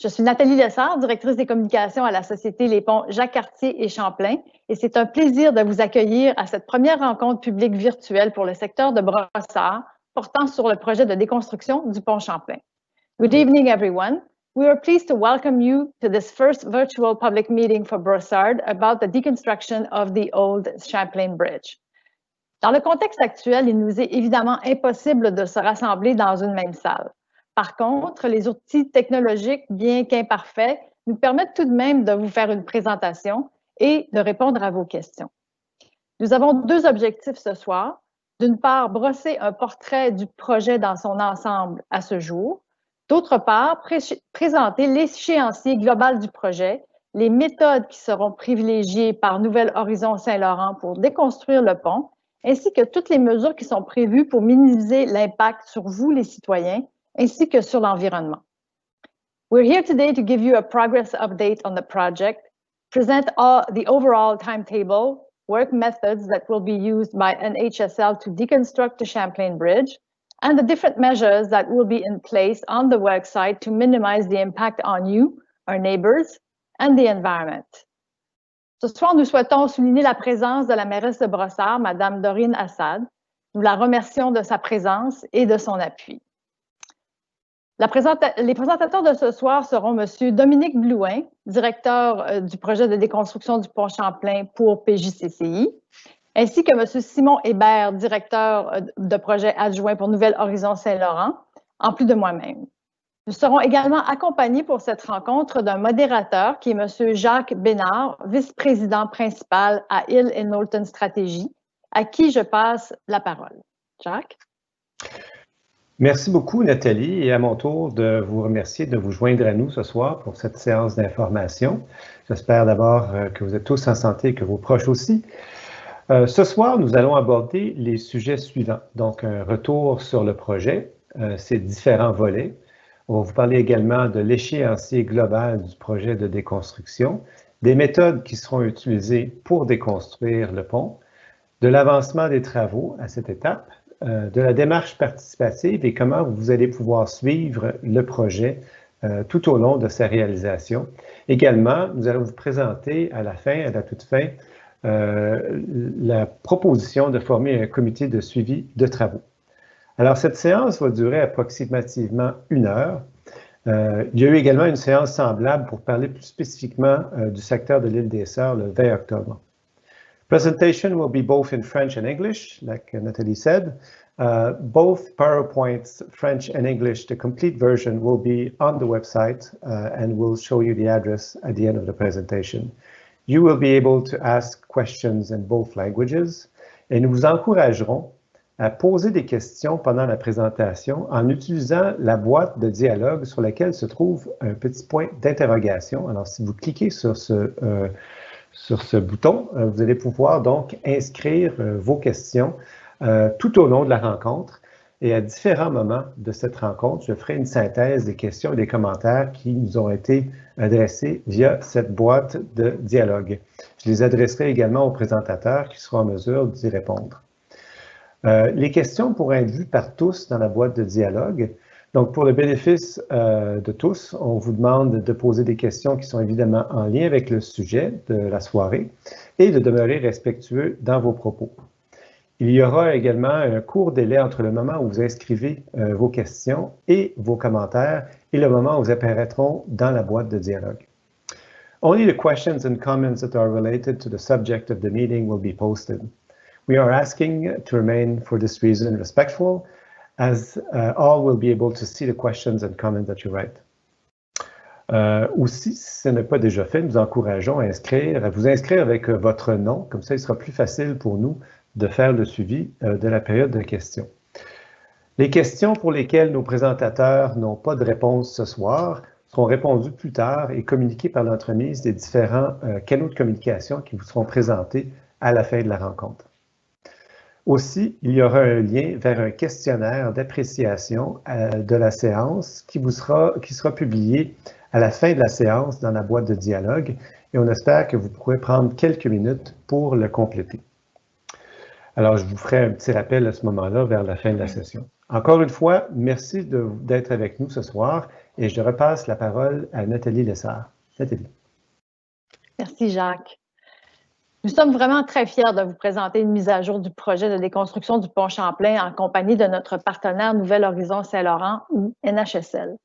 Je suis Nathalie Lessard, directrice des communications à la Société Les Ponts Jacques-Cartier et Champlain, et c'est un plaisir de vous accueillir à cette première rencontre publique virtuelle pour le secteur de Brossard portant sur le projet de déconstruction du pont Champlain. Good evening, everyone. We are pleased to welcome you to this first virtual public meeting for Brossard about the deconstruction of the old Champlain Bridge. Dans le contexte actuel, il nous est évidemment impossible de se rassembler dans une même salle. Par contre, les outils technologiques, bien qu'imparfaits, nous permettent tout de même de vous faire une présentation et de répondre à vos questions. Nous avons deux objectifs ce soir. D'une part, brosser un portrait du projet dans son ensemble à ce jour. D'autre part, présenter l'échéancier global du projet, les méthodes qui seront privilégiées par Nouvel Horizon Saint-Laurent pour déconstruire le pont, ainsi que toutes les mesures qui sont prévues pour minimiser l'impact sur vous, les citoyens, ainsi que sur l'environnement. We're here today to give you a progress update on the project, present the overall timetable, work methods that will be used by NHSL to deconstruct the Champlain Bridge, and the different measures that will be in place on the work site to minimize the impact on you, our neighbors, and the environment. Ce soir, nous souhaitons souligner la présence de la mairesse de Brossard, Mme Dorine Assad. Nous la remercions de sa présence et de son appui. Les présentateurs de ce soir seront M. Dominique Blouin, directeur du projet de déconstruction du pont Champlain pour PJCCI, ainsi que M. Simon Hébert, directeur de projet adjoint pour Nouvel Horizon Saint-Laurent, en plus de moi-même. Nous serons également accompagnés pour cette rencontre d'un modérateur qui est M. Jacques Bénard, vice-président principal à Hill & Knowlton Stratégie, à qui je passe la parole. Jacques? Merci beaucoup, Nathalie, et à mon tour de vous remercier de vous joindre à nous ce soir pour cette séance d'information. J'espère d'abord que vous êtes tous en santé et que vos proches aussi. Ce soir, nous allons aborder les sujets suivants. Donc, un retour sur le projet, ses différents volets. On va vous parler également de l'échéancier global du projet de déconstruction, des méthodes qui seront utilisées pour déconstruire le pont, de l'avancement des travaux à cette étape, de la démarche participative et comment vous allez pouvoir suivre le projet tout au long de sa réalisation. Également, nous allons vous présenter à la toute fin, la proposition de former un comité de suivi de travaux. Alors, cette séance va durer approximativement 1 heure. Il y a eu également une séance semblable pour parler plus spécifiquement du secteur de l'île des Sœurs le 20 octobre. Presentation will be both in French and English, like Nathalie said. Both PowerPoints, French and English, the complete version will be on the website and we'll show you the address at the end of the presentation. You will be able to ask questions in both languages et nous vous encouragerons à poser des questions pendant la présentation en utilisant la boîte de dialogue sur laquelle se trouve un petit point d'interrogation. Alors, si vous cliquez sur ce bouton, vous allez pouvoir donc inscrire vos questions tout au long de la rencontre. Et à différents moments de cette rencontre, je ferai une synthèse des questions et des commentaires qui nous ont été adressés via cette boîte de dialogue. Je les adresserai également aux présentateurs qui seront en mesure d'y répondre. Les questions pourront être vues par tous dans la boîte de dialogue. Donc, pour le bénéfice de tous, on vous demande de poser des questions qui sont évidemment en lien avec le sujet de la soirée et de demeurer respectueux dans vos propos. Il y aura également un court délai entre le moment où vous inscrivez vos questions et vos commentaires et le moment où vous apparaîtront dans la boîte de dialogue. Only the questions and comments that are related to the subject of the meeting will be posted. We are asking to remain, for this reason, respectful, as all will be able to see the questions and comments that you write. Aussi, si ce n'est pas déjà fait, nous encourageons à vous inscrire avec votre nom, comme ça il sera plus facile pour nous de faire le suivi de la période de questions. Les questions pour lesquelles nos présentateurs n'ont pas de réponse ce soir seront répondues plus tard et communiquées par l'entremise des différents canaux de communication qui vous seront présentés à la fin de la rencontre. Aussi, il y aura un lien vers un questionnaire d'appréciation de la séance qui sera publié à la fin de la séance dans la boîte de dialogue et on espère que vous pourrez prendre quelques minutes pour le compléter. Alors, je vous ferai un petit rappel à ce moment-là vers la fin de la session. Encore une fois, merci d'être avec nous ce soir et je repasse la parole à Nathalie Lessard. Nathalie. Merci, Jacques. Nous sommes vraiment très fiers de vous présenter une mise à jour du projet de déconstruction du pont Champlain en compagnie de notre partenaire Nouvel Horizon Saint-Laurent ou NHSL.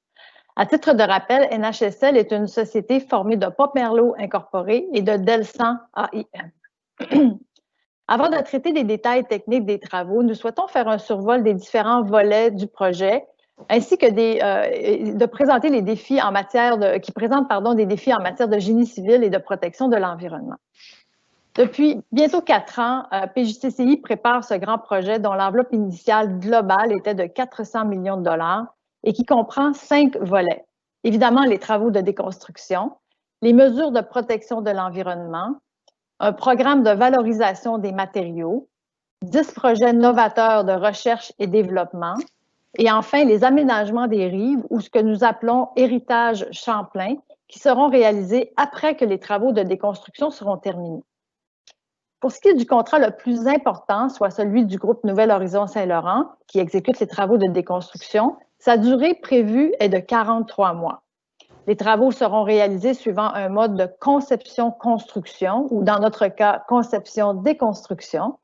À titre de rappel, NHSL est une société formée de Pomerleau Incorporé et de Delsan AIM. Avant de traiter des détails techniques des travaux, nous souhaitons faire un survol des différents volets du projet, ainsi que de présenter les défis en matière qui présentent des défis en matière de génie civil et de protection de l'environnement. Depuis bientôt 4 ans, PJCCI prépare ce grand projet dont l'enveloppe initiale globale était de 400 millions de dollars et qui comprend 5 volets. Évidemment, les travaux de déconstruction, les mesures de protection de l'environnement, un programme de valorisation des matériaux, 10 projets novateurs de recherche et développement, et enfin les aménagements des rives ou ce que nous appelons héritage Champlain, qui seront réalisés après que les travaux de déconstruction seront terminés. Pour ce qui est du contrat le plus important, soit celui du groupe Nouvel Horizon Saint-Laurent, qui exécute les travaux de déconstruction, sa durée prévue est de 43 mois. Les travaux seront réalisés suivant un mode de conception-construction, ou dans notre cas, conception-déconstruction.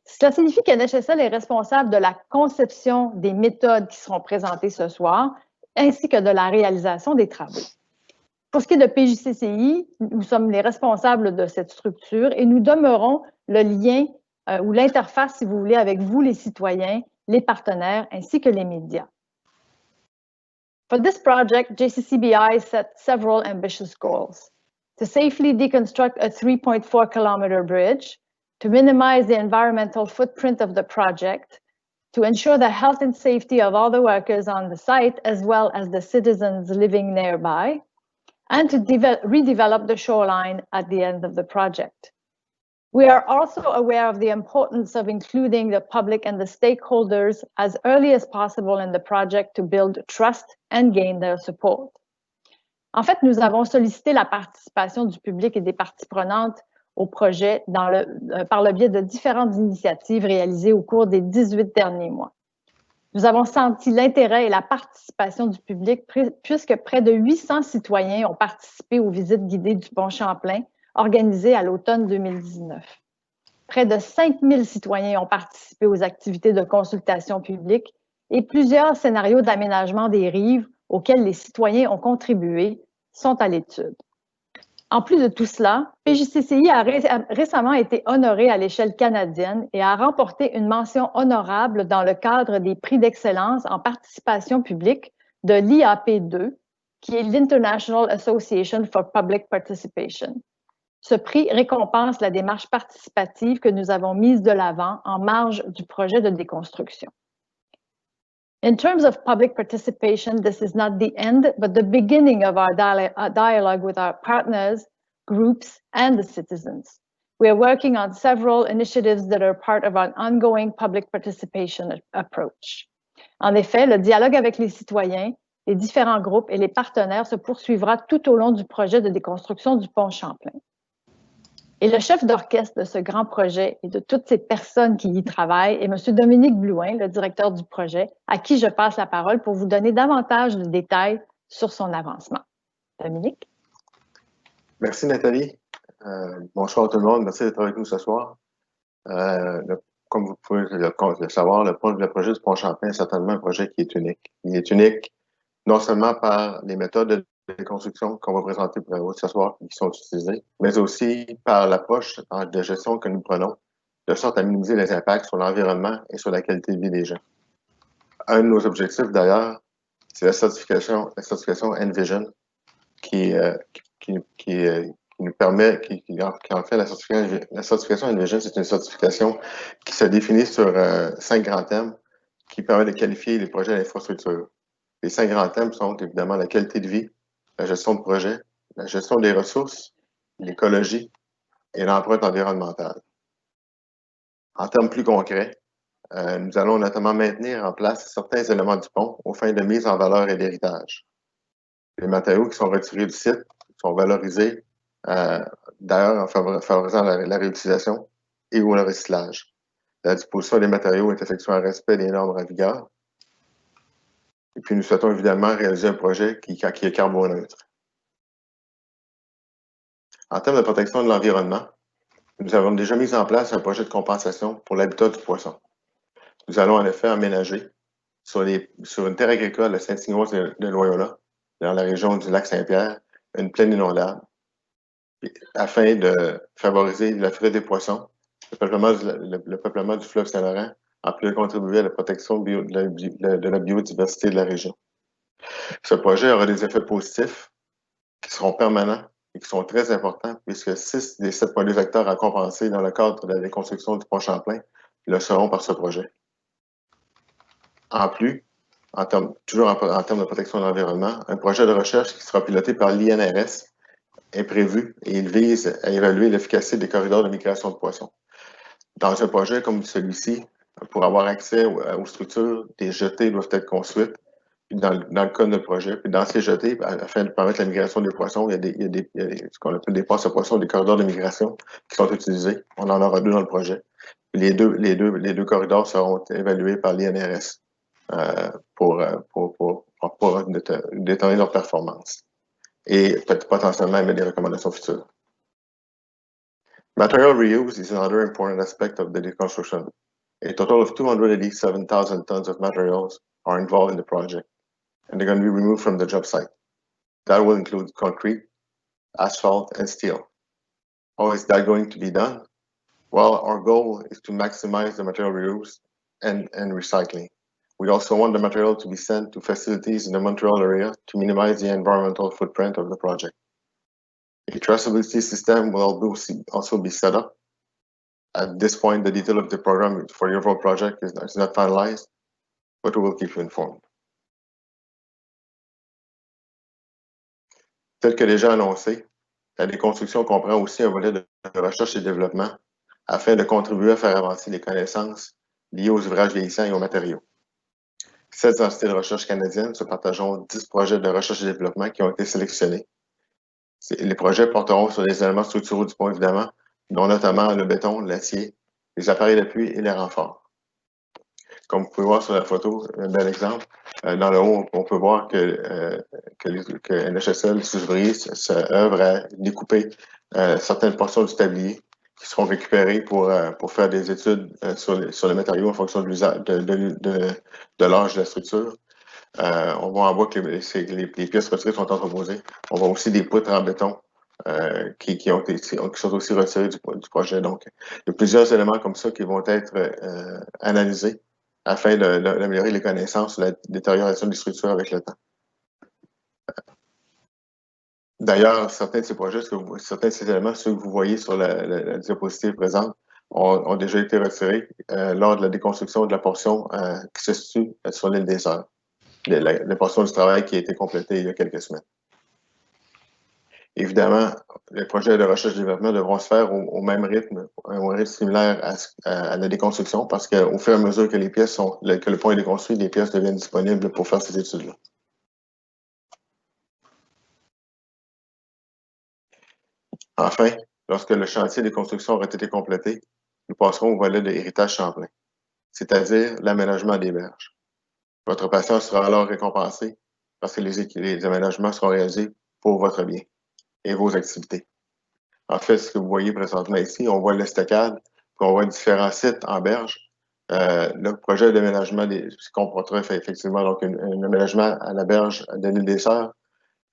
Cela signifie que NHSL est responsable de la conception des méthodes qui seront présentées ce soir, ainsi que de la réalisation des travaux. Pour ce qui est de PJCCI, nous sommes les responsables de cette structure et nous demeurons le lien ou l'interface, si vous voulez, avec vous, les citoyens, les partenaires, ainsi que les médias. For this project, JCCBI set several ambitious goals: to safely deconstruct a 3.4-kilometer bridge, to minimize the environmental footprint of the project, to ensure the health and safety of all the workers on the site, as well as the citizens living nearby, and to redevelop the shoreline at the end of the project. We are also aware of the importance of including the public and the stakeholders as early as possible in the project to build trust and gain their support. En fait, nous avons sollicité la participation du public et des parties prenantes au projet par le biais de différentes initiatives réalisées au cours des 18 derniers mois. Nous avons senti l'intérêt et la participation du public puisque près de 800 citoyens ont participé aux visites guidées du pont Champlain organisées à l'automne 2019. Près de 5000 citoyens ont participé aux activités de consultation publique et plusieurs scénarios d'aménagement des rives auxquels les citoyens ont contribué sont à l'étude. En plus de tout cela, PJCCI a récemment été honoré à l'échelle canadienne et a remporté une mention honorable dans le cadre des prix d'excellence en participation publique de l'IAP2, qui est l'International Association for Public Participation. Ce prix récompense la démarche participative que nous avons mise de l'avant en marge du projet de déconstruction. In terms of public participation, this is not the end, but the beginning of our dialogue with our partners, groups, and the citizens. We are working on several initiatives that are part of our ongoing public participation approach. En effet, le dialogue avec les citoyens, les différents groupes et les partenaires se poursuivra tout au long du projet de déconstruction du pont Champlain. Et le chef d'orchestre de ce grand projet et de toutes ces personnes qui y travaillent est M. Dominique Blouin, le directeur du projet, à qui je passe la parole pour vous donner davantage de détails sur son avancement. Dominique? Merci Nathalie. Bonsoir tout le monde. Merci d'être avec nous ce soir. Comme vous pouvez le savoir, le projet du pont Champlain est certainement un projet qui est unique. Il est unique non seulement par les méthodes de déconstruction qu'on va présenter pour vous ce soir qui sont utilisées, mais aussi par l'approche de gestion que nous prenons, de sorte à minimiser les impacts sur l'environnement et sur la qualité de vie des gens. Un de nos objectifs d'ailleurs, c'est la certification Envision qui nous permet, en fait la certification Envision, c'est une certification qui se définit sur 5 grands thèmes qui permet de qualifier les projets d'infrastructure. Les 5 grands thèmes sont évidemment la qualité de vie, la gestion de projet, la gestion des ressources, l'écologie et l'empreinte environnementale. En termes plus concrets, nous allons notamment maintenir en place certains éléments du pont aux fins de mise en valeur et d'héritage. Les matériaux qui sont retirés du site sont valorisés, d'ailleurs en favorisant la réutilisation et ou le recyclage. La disposition des matériaux est effectuée en respect des normes en vigueur. Et puis, nous souhaitons évidemment réaliser un projet qui est carboneutre. En termes de protection de l'environnement, nous avons déjà mis en place un projet de compensation pour l'habitat du poisson. Nous allons en effet aménager sur une terre agricole de Saint-Ignace de Loyola, dans la région du lac Saint-Pierre, une plaine inondable, afin de favoriser la fuite des poissons, le peuplement du fleuve Saint-Laurent, en plus de contribuer à la protection de la biodiversité de la région. Ce projet aura des effets positifs qui seront permanents et qui sont très importants, puisque 6 des 7,2 hectares à compenser dans le cadre de la déconstruction du pont Champlain le seront par ce projet. En plus, toujours en termes de protection de l'environnement, un projet de recherche qui sera piloté par l'INRS est prévu et il vise à évaluer l'efficacité des corridors de migration de poissons. Dans un projet comme celui-ci, pour avoir accès aux structures, des jetées doivent être construites. Dans le cas de notre projet, puis dans ces jetées, afin de permettre la migration des poissons, il y a ce qu'on appelle des passes à poissons, des corridors de migration qui sont utilisés. On en aura 2 dans le projet. Les deux corridors seront évalués par l'INRS pour déterminer leur performance et potentiellement émettre des recommandations futures. Material reuse is another important aspect of the deconstruction. A total of 287,000 tons of materials are involved in the project, and they're going to be removed from the job site. That will include concrete, asphalt, and steel. How is that going to be done? Well, our goal is to maximize the material reuse and recycling. We also want the material to be sent to facilities in the Montreal area to minimize the environmental footprint of the project. A traceability system will also be set up. At this point, the detail of the program for your overall project is not finalized, but we will keep you informed. Tel que déjà annoncé, la déconstruction comprend aussi un volet de recherche et développement afin de contribuer à faire avancer les connaissances liées aux ouvrages vieillissants et aux matériaux. 7 entités de recherche canadiennes se partageront 10 projets de recherche et développement qui ont été sélectionnés. Les projets porteront sur les éléments structuraux du pont, évidemment, dont notamment le béton, l'acier, les appareils d'appui et les renforts. Comme vous pouvez voir sur la photo, un bel exemple, dans le haut, on peut voir que NHSL Sous-Ouvrier œuvre à découper certaines portions du tablier qui seront récupérées pour faire des études sur les matériaux en fonction de l'âge de la structure. On voit en bas que les pièces retirées sont entreposées. On voit aussi des poutres en béton qui sont aussi retirées du projet. Donc, il y a plusieurs éléments comme ça qui vont être analysés afin d'améliorer les connaissances sur la détérioration des structures avec le temps. D'ailleurs, certains de ces projets, certains de ces éléments, ceux que vous voyez sur la diapositive présente, ont déjà été retirés lors de la déconstruction de la portion qui se situe sur l'île des Heures, la portion du travail qui a été complétée il y a quelques semaines. Évidemment, les projets de recherche et développement devront se faire au même rythme, au rythme similaire à la déconstruction, parce qu'au fur et à mesure que que le pont est déconstruit, les pièces deviennent disponibles pour faire ces études-là. Enfin, lorsque le chantier de construction aura été complété, nous passerons au volet de héritage Champlain, c'est-à-dire l'aménagement des berges. Votre patience sera alors récompensée parce que les aménagements seront réalisés pour votre bien et vos activités. En fait, ce que vous voyez présentement ici, on voit l'estacade, puis on voit différents sites en berge. Le projet d'aménagement comportera effectivement donc un aménagement à la berge de l'île des Sœurs,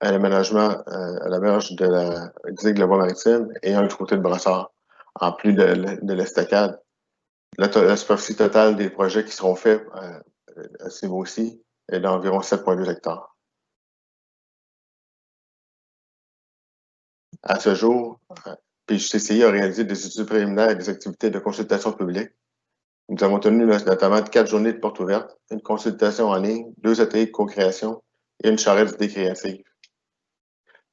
un aménagement à la berge de la digue de la Bois-Maritime et un du côté de Brossard, en plus de l'estacade. La superficie totale des projets qui seront faits à ce niveau-ci est d'environ 7,2 hectares. À ce jour, PJTCI a réalisé des études préliminaires et des activités de consultation publique. Nous avons tenu notamment 4 journées de portes ouvertes, une consultation en ligne, 2 ateliers de co-création et une charrette d'idées créatives.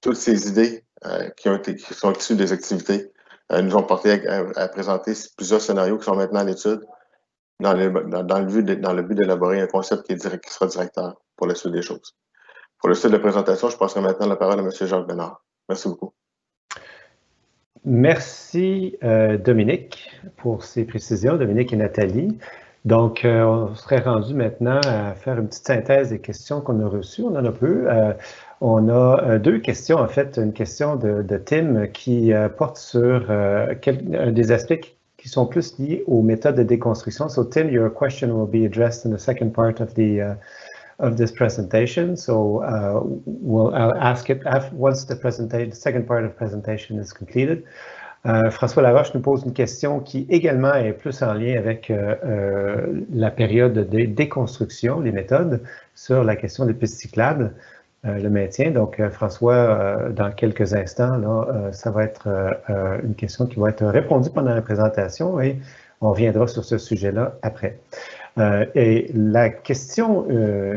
Toutes ces idées qui sont issues des activités nous ont porté à présenter plusieurs scénarios qui sont maintenant à l'étude dans le but d'élaborer un concept qui sera directeur pour la suite des choses. Pour le style de présentation, je passerai maintenant la parole à M. Jacques Bénard. Merci beaucoup. Merci Dominique pour ces précisions, Dominique et Nathalie. Donc, on serait rendu maintenant à faire une petite synthèse des questions qu'on a reçues. On en a peu. On a deux questions, en fait, une question de Tim qui porte sur des aspects qui sont plus liés aux méthodes de déconstruction. So, Tim, your question will be addressed in the second part of this presentation. So, I'll ask it once the second part of the presentation is completed. François Laroche nous pose une question qui également est plus en lien avec la période de déconstruction, les méthodes, sur la question des pistes cyclables, le maintien. Donc, François, dans quelques instants, là, ça va être une question qui va être répondue pendant la présentation et on reviendra sur ce sujet-là après. Et la question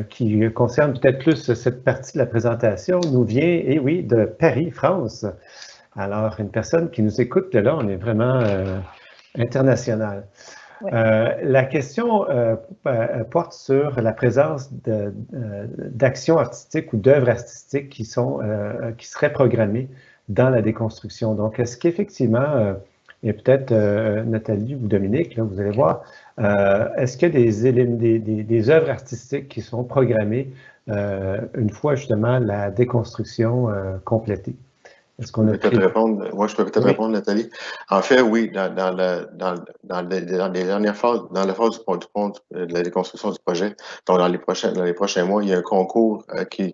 qui concerne peut-être plus cette partie de la présentation nous vient, et oui, de Paris, France. Alors, une personne qui nous écoute de là, on est vraiment international. Oui. La question porte sur la présence d'actions artistiques ou d'œuvres artistiques qui seraient programmées dans la déconstruction. Donc, est-ce qu'effectivement, et peut-être Nathalie ou Dominique, là, vous allez voir, est-ce qu'il y a des œuvres artistiques qui sont programmées une fois justement la déconstruction complétée? Est-ce qu'on a répondre? Moi, je peux peut-être répondre, Nathalie. En fait, oui, dans les dernières phases, dans la phase de la déconstruction du projet, donc dans les prochains mois, il y a un concours qui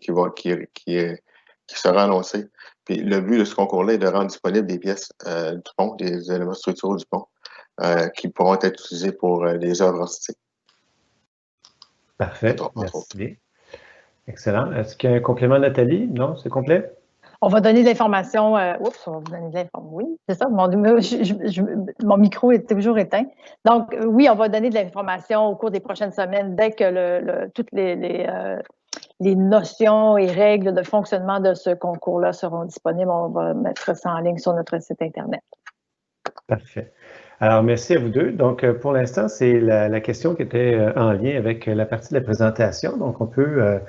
sera annoncé. Puis le but de ce concours-là est de rendre disponibles des pièces du pont, des éléments structuraux du pont, qui pourront être utilisés pour des œuvres artistiques. Parfait. Merci. Excellent. Est-ce qu'il y a un complément, Nathalie? Non, c'est complet? On va donner de l'information. Oups, on va vous donner de l'information. Oui, c'est ça. Mon micro est toujours éteint. Donc, oui, on va donner de l'information au cours des prochaines semaines dès que toutes les notions et règles de fonctionnement de ce concours-là seront disponibles. On va mettre ça en ligne sur notre site Internet. Parfait. Alors, merci à vous deux. Donc, pour l'instant, c'est la question qui était en lien avec la partie de la présentation. Donc, on peut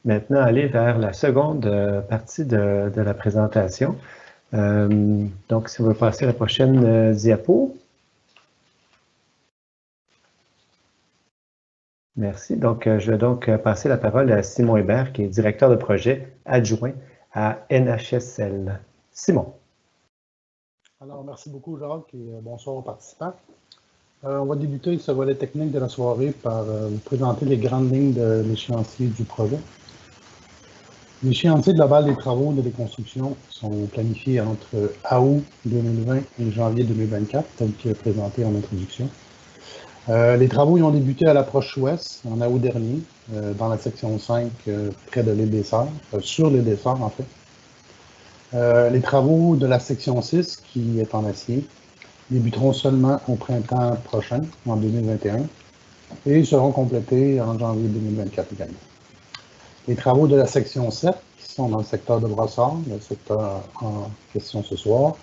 maintenant aller vers la seconde partie de la présentation. Donc, si on veut passer à la prochaine diapo. Merci. Donc, je vais donc passer la parole à Simon Hébert, qui est directeur de projet adjoint à NHSL. Simon. Alors, merci beaucoup, Jacques, et bonsoir aux participants. On va débuter ce volet technique de la soirée par vous présenter les grandes lignes de l'échéancier du projet. L'échéancier global des travaux de déconstruction sont planifiés entre août 2020 et janvier 2024, tel que présenté en introduction. Les travaux y ont débuté à l'approche ouest, en août dernier, dans la section 5, près de l'île des Sœurs, sur l'île des Sœurs, en fait. Les travaux de la section 6, qui est en acier, débuteront seulement au printemps prochain, en 2021, et seront complétés en janvier 2024 également. Les travaux de la section 7, qui sont dans le secteur de Brossard, le secteur en question ce soir,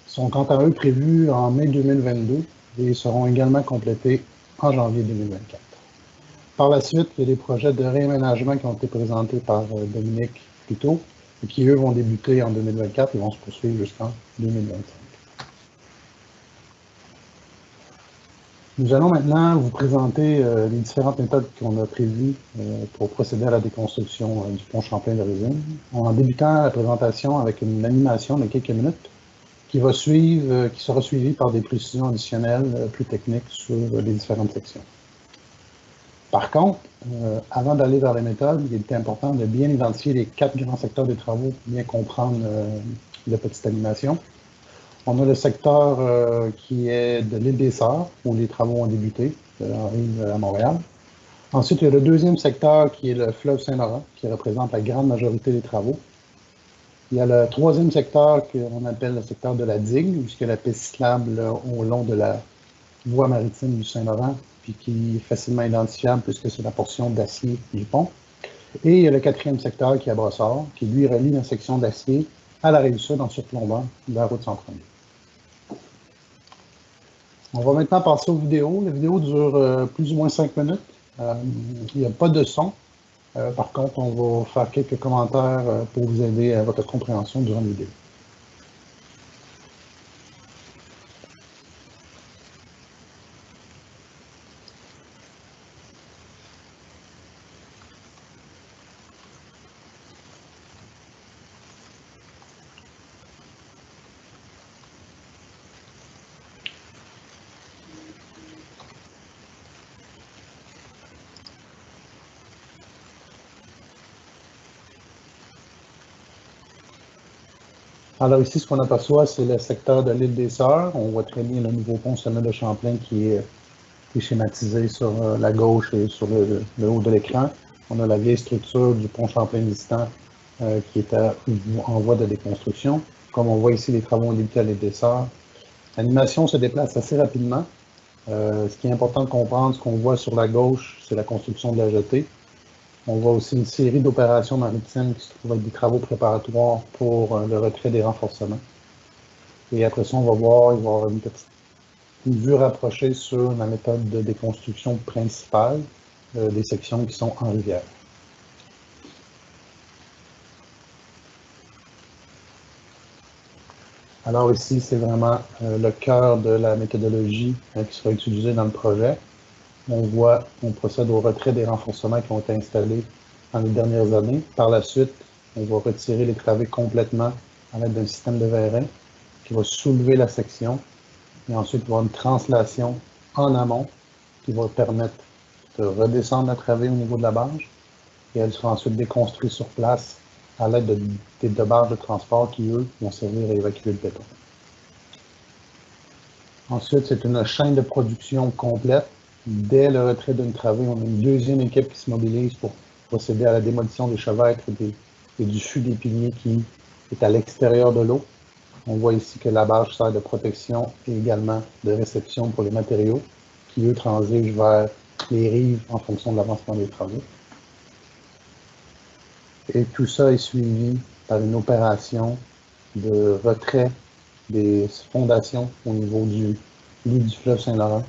sont quant à eux prévus en mai 2022 et seront également complétés en janvier 2024. Par la suite, il y a des projets de réaménagement qui ont été présentés par Dominique plus tôt, et qui, eux, vont débuter en 2024 et vont se poursuivre jusqu'en 2025. Nous allons maintenant vous présenter les différentes méthodes qu'on a prévues pour procéder à la déconstruction du pont Champlain d'origine, en débutant la présentation avec une animation de quelques minutes qui sera suivie par des précisions additionnelles plus techniques sur les différentes sections. Par contre, avant d'aller vers les méthodes, il est important de bien identifier les 4 grands secteurs des travaux, bien comprendre la petite animation. On a le secteur qui est de l'île des Sœurs, où les travaux ont débuté, de la rive à Montréal. Ensuite, il y a le deuxième secteur qui est le fleuve Saint-Laurent, qui représente la grande majorité des travaux. Il y a le troisième secteur qu'on appelle le secteur de la digue, puisque la piste cyclable au long de la voie maritime du Saint-Laurent, puis qui est facilement identifiable puisque c'est la portion d'acier du pont. Et il y a le quatrième secteur qui est à Brossard, qui lui relie la section d'acier à la rive sud en surplombant la route 132. On va maintenant passer aux vidéos. La vidéo dure plus ou moins 5 minutes. Il n'y a pas de son. Par contre, on va faire quelques commentaires pour vous aider à votre compréhension durant la vidéo. Alors ici, ce qu'on aperçoit, c'est le secteur de l'île des Sœurs. On voit très bien le nouveau pont sommet de Champlain qui est schématisé sur la gauche et sur le haut de l'écran. On a la vieille structure du pont Champlain existant qui est en voie de déconstruction. Comme on voit ici, les travaux ont débuté à l'île des Sœurs. L'animation se déplace assez rapidement. Ce qui est important de comprendre, ce qu'on voit sur la gauche, c'est la construction de la jetée. On voit aussi une série d'opérations maritimes qui se trouvent avec des travaux préparatoires pour le retrait des renforcements. Et après ça, on va voir, il va y avoir une vue rapprochée sur la méthode de déconstruction principale des sections qui sont en rivière. Alors ici, c'est vraiment le cœur de la méthodologie qui sera utilisée dans le projet. On procède au retrait des renforcements qui ont été installés dans les dernières années. Par la suite, on va retirer les travées complètement à l'aide d'un système de vérin qui va soulever la section. Et ensuite, il va y avoir une translation en amont qui va permettre de redescendre la travée au niveau de la barge. Et elle sera ensuite déconstruite sur place à l'aide des deux barges de transport qui, eux, vont servir à évacuer le béton. Ensuite, c'est une chaîne de production complète. Dès le retrait d'une travée, on a une deuxième équipe qui se mobilise pour procéder à la démolition des chevêtres et du fût des piliers qui est à l'extérieur de l'eau. On voit ici que la barge sert de protection et également de réception pour les matériaux qui, eux, transigent vers les rives en fonction de l'avancement des travaux. Et tout ça est suivi par une opération de retrait des fondations au niveau du lit du fleuve Saint-Laurent.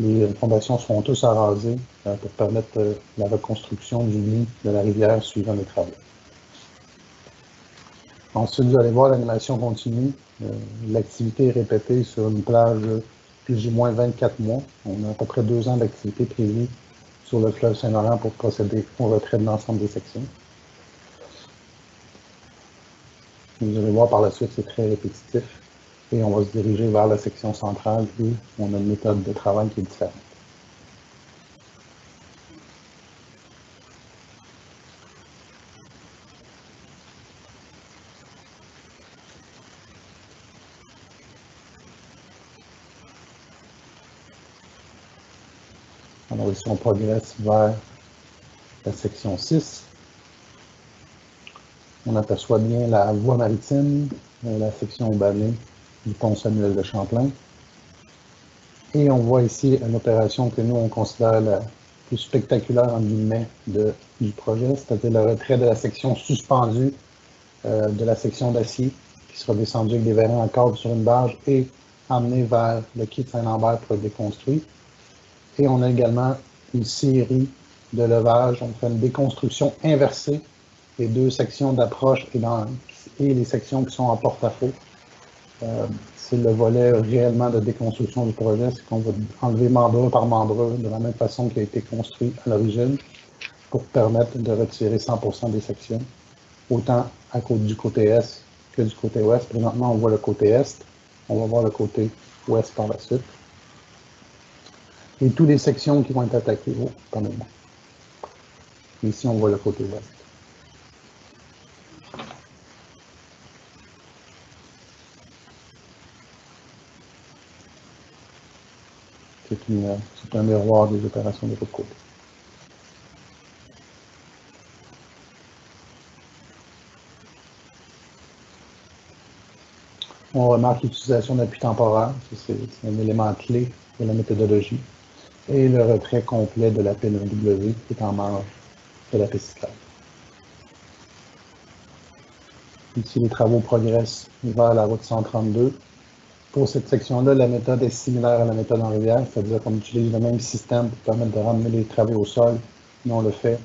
Les fondations seront tous arasées pour permettre la reconstruction du lit de la rivière suivant les travaux. Ensuite, vous allez voir l'animation continue. L'activité est répétée sur une plage de plus ou moins 24 mois. On a à peu près 2 ans d'activité prévue sur le fleuve Saint-Laurent pour procéder au retrait de l'ensemble des sections. Vous allez voir par la suite, c'est très répétitif. Et on va se diriger vers la section centrale où on a une méthode de travail qui est différente. Alors ici, on progresse vers la section 6. On aperçoit bien la voie maritime, la section balai du pont Samuel de Champlain. Et on voit ici une opération que nous, on considère la plus spectaculaire, en guillemets, du projet, c'est-à-dire le retrait de la section suspendue de la section d'acier qui sera descendue avec des vérins en corde sur une barge et emmenée vers le quai de Saint-Lambert pour être déconstruit. Et on a également une série de levages. On fait une déconstruction inversée des 2 sections d'approche et les sections qui sont en porte-à-faux. C'est le volet réellement de déconstruction du projet, c'est qu'on va enlever membrure par membrure de la même façon qu'il a été construit à l'origine pour permettre de retirer 100% des sections, autant du côté est que du côté ouest. Présentement, on voit le côté est, on va voir le côté ouest par la suite. Et toutes les sections qui vont être attaquées. Oh, pardonnez-moi. Ici, on voit le côté ouest. C'est un miroir des opérations de l'autre côté. On remarque l'utilisation d'appui temporaire, c'est un élément clé de la méthodologie, et le retrait complet de la pile 1W qui est en marge de la piste cyclable. Ici, les travaux progressent vers la route 132. Pour cette section-là, la méthode est similaire à la méthode en rivière, c'est-à-dire qu'on utilise le même système pour permettre de ramener les travées au sol, mais on le fait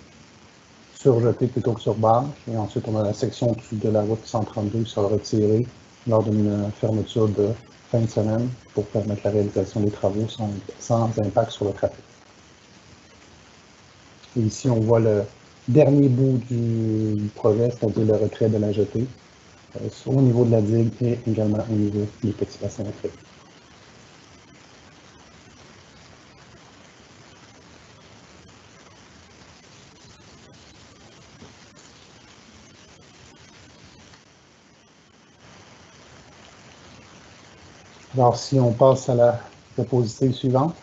sur jeté plutôt que sur barge. Et ensuite, on a la section au-dessus de la route 132 qui sera retirée lors d'une fermeture de fin de semaine pour permettre la réalisation des travaux sans impact sur le trafic. Et ici, on voit le dernier bout du projet, c'est-à-dire le retrait de la jetée, au niveau de la digue et également au niveau du petit bassin retrait. Alors, si on passe à la diapositive suivante.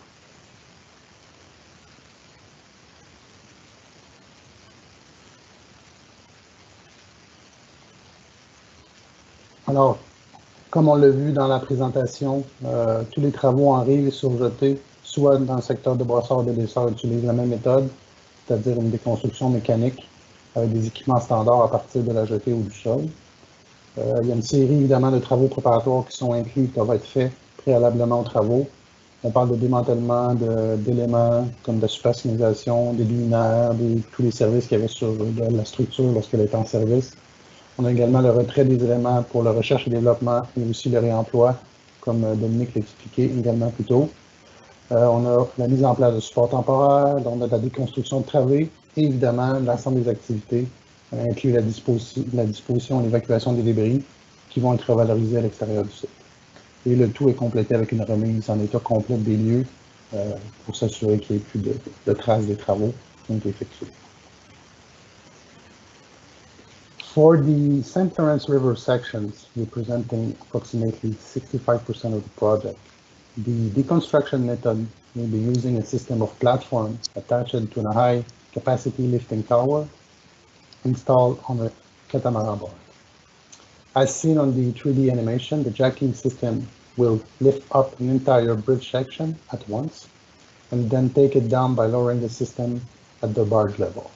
Alors, comme on l'a vu dans la présentation, tous les travaux en rive et surjetés, soit dans le secteur de brossard et de dessert, utilisent la même méthode, c'est-à-dire une déconstruction mécanique avec des équipements standards à partir de la jetée ou du sol. Il y a une série, évidemment, de travaux préparatoires qui sont inclus, qui doivent être faits préalablement aux travaux. On parle de démantèlement d'éléments comme de la supersignalisation, des luminaires, tous les services qu'il y avait sur la structure lorsqu'elle était en service. On a également le retrait des éléments pour la recherche et développement, mais aussi le réemploi, comme Dominique l'expliquait également plus tôt. On a la mise en place de supports temporaires, on a la déconstruction de travées, et évidemment, l'ensemble des activités inclut la disposition et l'évacuation des débris qui vont être revalorisés à l'extérieur du site. Et le tout est complété avec une remise en état complet des lieux pour s'assurer qu'il n'y ait plus de traces des travaux qui ont été effectués. For the St. Lawrence River sections, representing approximately 65% of the project, the deconstruction method will be using a system of platforms attached to a high-capacity lifting tower installed on a catamaran board. As seen on the 3D animation, the jacking system will lift up an entire bridge section at once and then take it down by lowering the system at the barge level.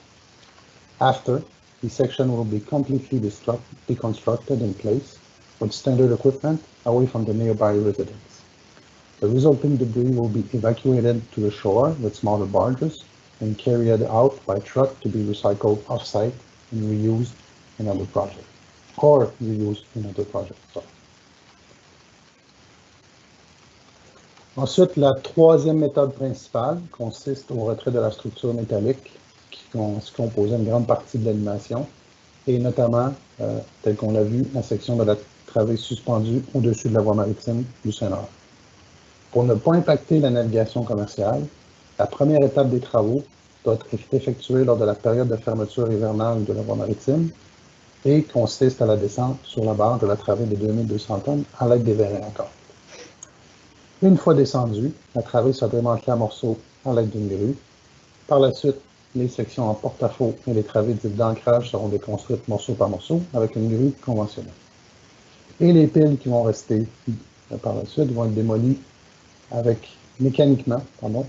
After, the section will be completely deconstructed in place with standard equipment away from the nearby residents. The resulting debris will be evacuated to the shore with smaller barges and carried out by truck to be recycled off-site and reused in other projects, or reused in other projects. Sorry. Ensuite, la troisième méthode principale consiste au retrait de la structure métallique qui composait une grande partie de l'animation, et notamment, tel qu'on l'a vu, la section de la travée suspendue au-dessus de la voie maritime du Saint-Laurent. Pour ne pas impacter la navigation commerciale, la première étape des travaux doit être effectuée lors de la période de fermeture hivernale de la voie maritime et consiste à la descente sur la barre de la travée de 2200 tonnes à l'aide des vérins encore. Une fois descendue, la travée sera démantelée en morceaux à l'aide d'une grue. Par la suite, les sections en porte-à-faux et les travées dites d'ancrage seront déconstruites morceau par morceau avec une grue conventionnelle. Et les piles qui vont rester par la suite vont être démolies mécaniquement,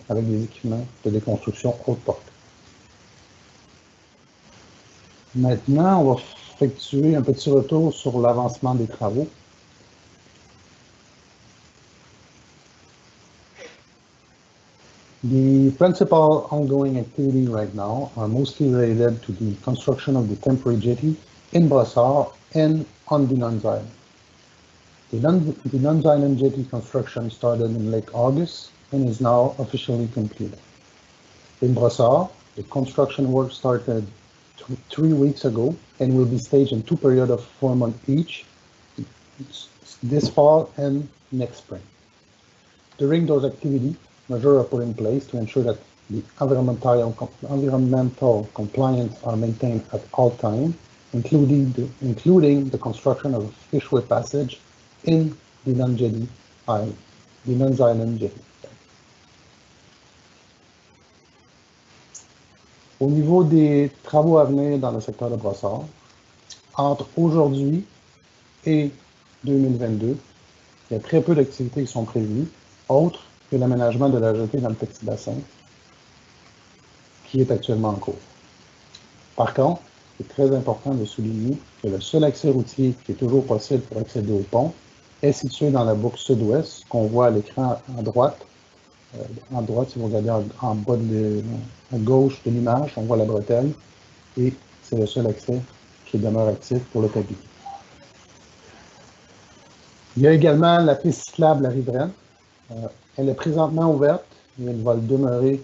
avec des équipements de déconstruction haute porte. Maintenant, on va effectuer un petit retour sur l'avancement des travaux. The principal ongoing activity right now are mostly related to the construction of the temporary jetty in Brossard and on the Nuns Island. The Nuns Island jetty construction started in late August and is now officially completed. In Brossard, the construction work started 3 weeks ago and will be staged in 2 periods of 4 months each, this fall and next spring. During those activities, measures are put in place to ensure that the environmental compliance are maintained at all times, including the construction of a fishway passage in the Nuns Island jetty. Au niveau des travaux à venir dans le secteur de Brossard, entre aujourd'hui et 2022, il y a très peu d'activités qui sont prévues, autres que l'aménagement de la jetée dans le petit bassin, qui est actuellement en cours. Par contre, c'est très important de souligner que le seul accès routier qui est toujours possible pour accéder au pont est situé dans la boucle sud-ouest, qu'on voit à l'écran à droite. Si vous regardez en bas à gauche de l'image, on voit la bretelle, et c'est le seul accès qui demeure actif pour le tablier. Il y a également la piste cyclable à Riveraine. Elle est présentement ouverte, et elle va le demeurer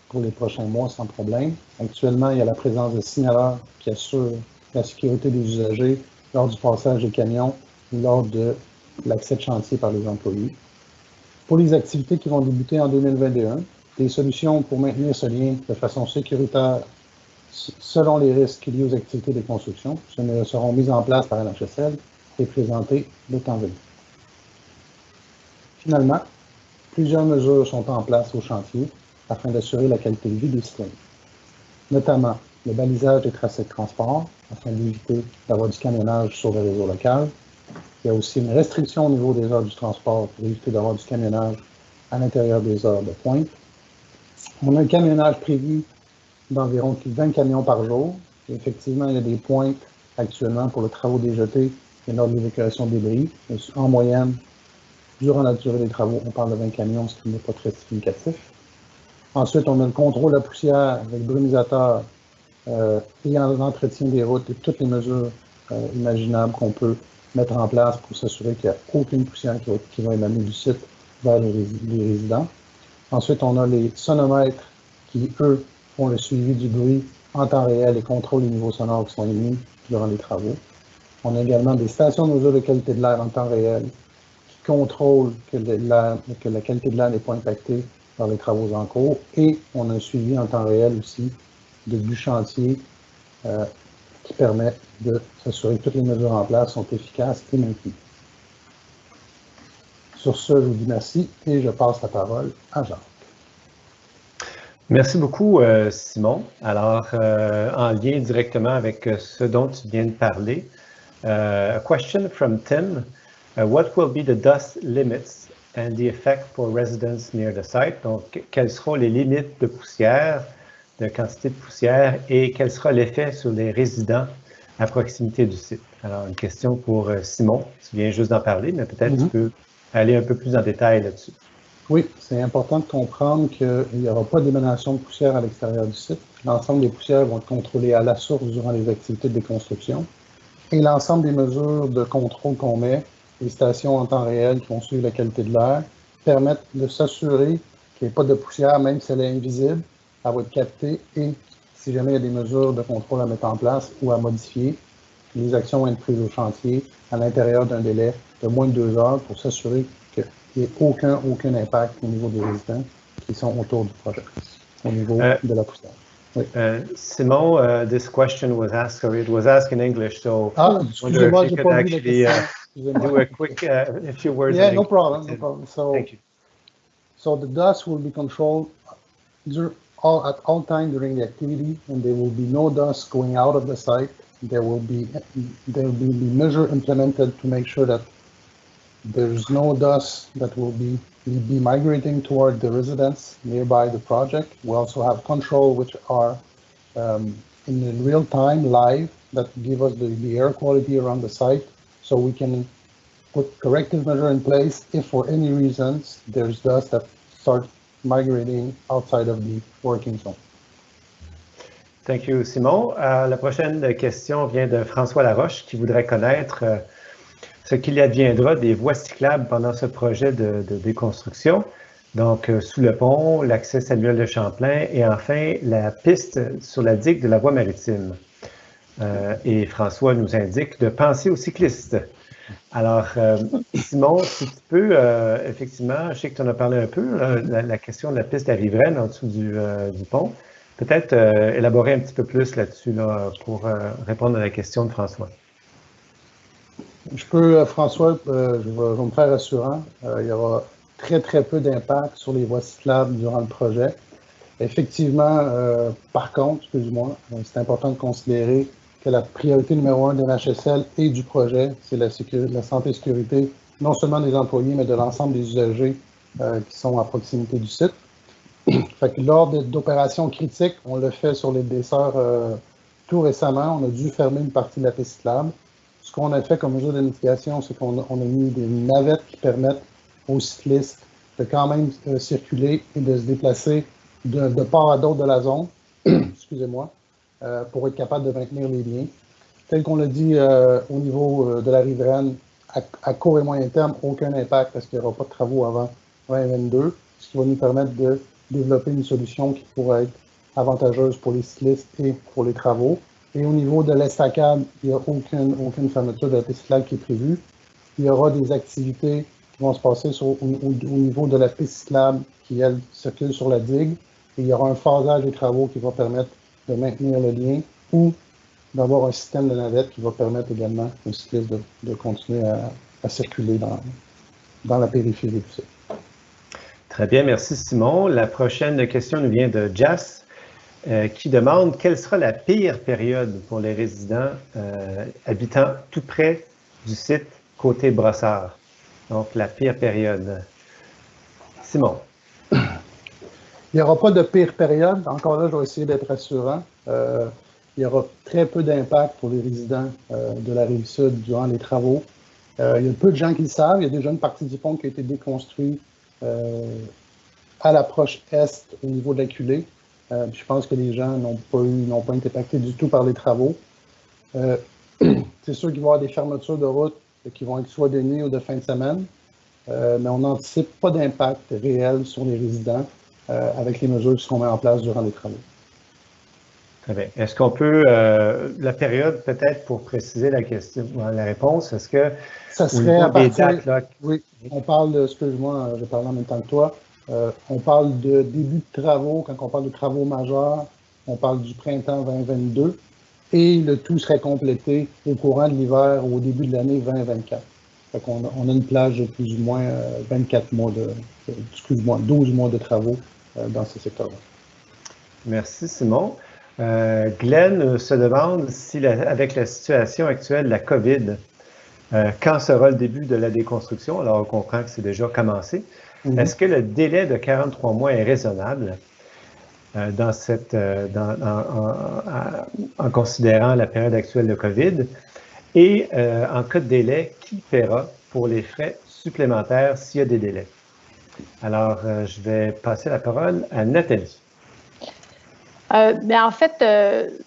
pour les prochains mois sans problème. Actuellement, il y a la présence de signaleurs qui assurent la sécurité des usagers lors du passage des camions ou lors de l'accès de chantier par les employés. Pour les activités qui vont débuter en 2021, des solutions pour maintenir ce lien de façon sécuritaire selon les risques liés aux activités de construction seront mises en place par LHSL et présentées le temps venu. Finalement, plusieurs mesures sont en place au chantier afin d'assurer la qualité de vie des citoyens, notamment le balisage des tracés de transport afin d'éviter d'avoir du camionnage sur le réseau local. Il y a aussi une restriction au niveau des heures du transport pour éviter d'avoir du camionnage à l'intérieur des heures de pointe. On a un camionnage prévu d'environ 20 camions par jour. Et effectivement, il y a des pointes actuellement pour le travaux des jetés et lors de l'évacuation des débris. En moyenne, durant la durée des travaux, on parle de 20 camions, ce qui n'est pas très significatif. Ensuite, on a le contrôle de la poussière avec brumisateur et l'entretien des routes et toutes les mesures imaginables qu'on peut mettre en place pour s'assurer qu'il n'y a aucune poussière qui va émaner du site vers les résidents. Ensuite, on a les sonomètres qui, eux, font le suivi du bruit en temps réel et contrôlent les niveaux sonores qui sont émis durant les travaux. On a également des stations de mesure de qualité de l'air en temps réel qui contrôlent que la qualité de l'air n'est pas impactée par les travaux en cours. Et on a un suivi en temps réel aussi du chantier qui permet de s'assurer que toutes les mesures en place sont efficaces et maintenues. Sur ce, je vous dis merci et je passe la parole à Jacques. Merci beaucoup, Simon. Alors, en lien directement avec ce dont tu viens de parler, a question from Tim. What will be the dust limits and the effect for residents near the site? Donc, quelles seront les limites de poussière, de quantité de poussière, et quel sera l'effet sur les résidents à proximité du site? Alors, une question pour Simon. Tu viens juste d'en parler, mais peut-être tu peux aller un peu plus en détail là-dessus. Oui, c'est important de comprendre qu'il n'y aura pas d'émanation de poussière à l'extérieur du site. L'ensemble des poussières vont être contrôlées à la source durant les activités de déconstruction. Et l'ensemble des mesures de contrôle qu'on met, les stations en temps réel qui vont suivre la qualité de l'air, permettent de s'assurer qu'il n'y ait pas de poussière, même si elle est invisible, elle va être captée et si jamais il y a des mesures de contrôle à mettre en place ou à modifier, les actions vont être prises au chantier à l'intérieur d'un délai de moins de 2 heures pour s'assurer qu'il n'y ait aucun impact au niveau des résidents qui sont autour du projet, au niveau de la poussière. Oui. Simon, this question was asked, or it was asked in English, so excusez-moi, if you could actually do a quick, a few words. Yeah, no problem, no problem. So, thank you. So the dust will be controlled at all time during the activity, and there will be no dust going out of the site. There will be measure implemented to make sure that there's no dust that will be migrating toward the residents nearby the project. We also have control which are in real time, live, that give us the air quality around the site, so we can put corrective measure in place if for any reasons there's dust that starts migrating outside of the working zone. Thank you, Simon. La prochaine question vient de François Laroche qui voudrait connaître ce qu'il adviendra des voies cyclables pendant ce projet de déconstruction. Donc, sous le pont, l'accès Samuel de Champlain et enfin la piste sur la digue de la voie maritime. Et François nous indique de penser aux cyclistes. Alors, Simon, si tu peux, effectivement, je sais que tu en as parlé un peu, la question de la piste à riveraine en dessous du pont. Peut-être élaborer un petit peu plus là-dessus pour répondre à la question de François. Je peux, François, je vais me faire assurant. Il y aura très peu d'impact sur les voies cyclables durant le projet. Effectivement, par contre, excuse-moi, c'est important de considérer que la priorité numéro 1 de l'HSL et du projet, c'est la santé et sécurité, non seulement des employés, mais de l'ensemble des usagers qui sont à proximité du site. Fait que lors d'opérations critiques, on le fait sur les desserts tout récemment, on a dû fermer une partie de la piste cyclable. Ce qu'on a fait comme mesure de mitigation, c'est qu'on a mis des navettes qui permettent aux cyclistes de quand même circuler et de se déplacer de part à d'autre de la zone, excusez-moi, pour être capable de maintenir les liens. Tel qu'on l'a dit au niveau de la riveraine, à court et moyen terme, aucun impact parce qu'il n'y aura pas de travaux avant 2022, ce qui va nous permettre de développer une solution qui pourrait être avantageuse pour les cyclistes et pour les travaux. Et au niveau de l'estacade, il n'y a aucune fermeture de la piste cyclable qui est prévue. Il y aura des activités qui vont se passer au niveau de la piste cyclable qui, elle, circule sur la digue. Et il y aura un phasage des travaux qui va permettre de maintenir le lien ou d'avoir un système de navette qui va permettre également aux cyclistes de continuer à circuler dans la périphérie du site. Très bien, merci Simon. La prochaine question nous vient de Jas, qui demande quelle sera la pire période pour les résidents habitant tout près du site côté Brossard. Donc, la pire période. Simon. Il n'y aura pas de pire période. Encore là, je vais essayer d'être rassurant. Il y aura très peu d'impact pour les résidents de la Rive-Sud durant les travaux. Il y a peu de gens qui le savent. Il y a déjà une partie du pont qui a été déconstruite à l'approche est au niveau de la culée. Je pense que les gens n'ont pas été impactés du tout par les travaux. C'est sûr qu'il va y avoir des fermetures de route qui vont être soit de nuit ou de fin de semaine, mais on n'anticipe pas d'impact réel sur les résidents avec les mesures qui seront mises en place durant les travaux. Très bien. Est-ce qu'on peut, la période peut-être pour préciser la question, la réponse, est-ce que ça serait à partir, dates, là, oui, on parle de, excuse-moi, je parle en même temps que toi, on parle de début de travaux, quand on parle de travaux majeurs, on parle du printemps 2022, et le tout serait complété au courant de l'hiver ou au début de l'année 2024. Fait qu'on on a une plage de plus ou moins 24 mois de, excuse-moi, 12 mois de travaux dans ce secteur-là. Merci Simon. Glenn se demande si, avec la situation actuelle de la COVID, quand sera le début de la déconstruction? Alors, on comprend que c'est déjà commencé. Est-ce que le délai de 43 mois est raisonnable en considérant la période actuelle de COVID? Et en cas de délai, qui paiera pour les frais supplémentaires s'il y a des délais? Alors, je vais passer la parole à Nathalie. En fait,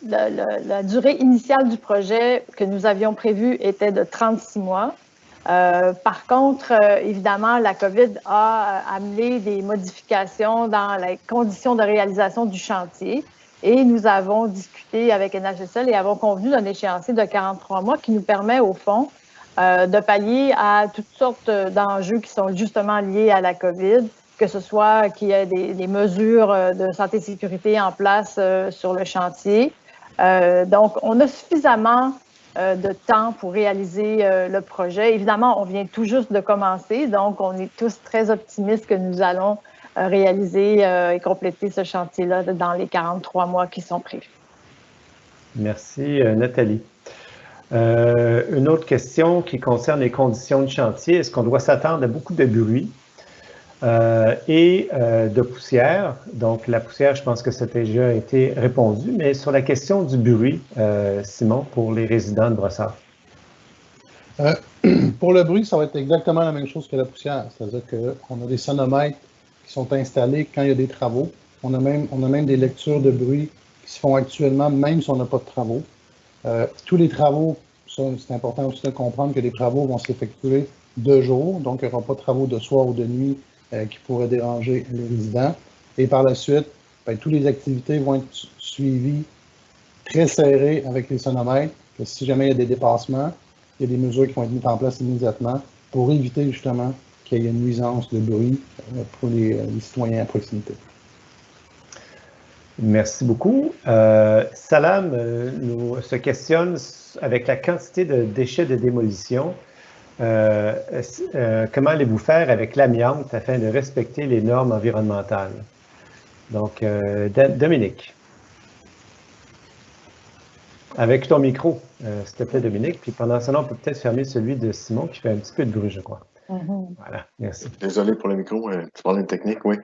la durée initiale du projet que nous avions prévu était de 36 mois. Par contre, évidemment, la COVID a amené des modifications dans les conditions de réalisation du chantier et nous avons discuté avec NHSL et avons convenu d'un échéancier de 43 mois qui nous permet, au fond, de pallier à toutes sortes d'enjeux qui sont justement liés à la COVID, que ce soit qu'il y ait des mesures de santé et sécurité en place sur le chantier. Donc, on a suffisamment de temps pour réaliser le projet. Évidemment, on vient tout juste de commencer, donc on est tous très optimistes que nous allons réaliser et compléter ce chantier-là dans les 43 mois qui sont prévus. Merci, Nathalie. Une autre question qui concerne les conditions de chantier. Est-ce qu'on doit s'attendre à beaucoup de bruit et de poussière? Donc, la poussière, je pense que ça a déjà été répondu, mais sur la question du bruit, Simon, pour les résidents de Brossard. Pour le bruit, ça va être exactement la même chose que la poussière. C'est-à-dire qu'on a des sonomètres qui sont installés quand il y a des travaux. On a même des lectures de bruit qui se font actuellement, même si on n'a pas de travaux. Tous les travaux, c'est important aussi de comprendre que les travaux vont s'effectuer de jour, donc il n'y aura pas de travaux de soir ou de nuit qui pourraient déranger les résidents. Et par la suite, toutes les activités vont être suivies très serrées avec les sonomètres. Que si jamais il y a des dépassements, il y a des mesures qui vont être mises en place immédiatement pour éviter justement qu'il y ait une nuisance de bruit pour les citoyens à proximité. Merci beaucoup. Salam se questionne avec la quantité de déchets de démolition. Comment allez-vous faire avec l'amiante afin de respecter les normes environnementales? Donc, Dominique. Avec ton micro, s'il te plaît, Dominique. Puis pendant ce temps, on peut peut-être fermer celui de Simon qui fait un petit peu de bruit, je crois. Voilà, merci. Désolé pour le micro, tu parlais de technique, oui.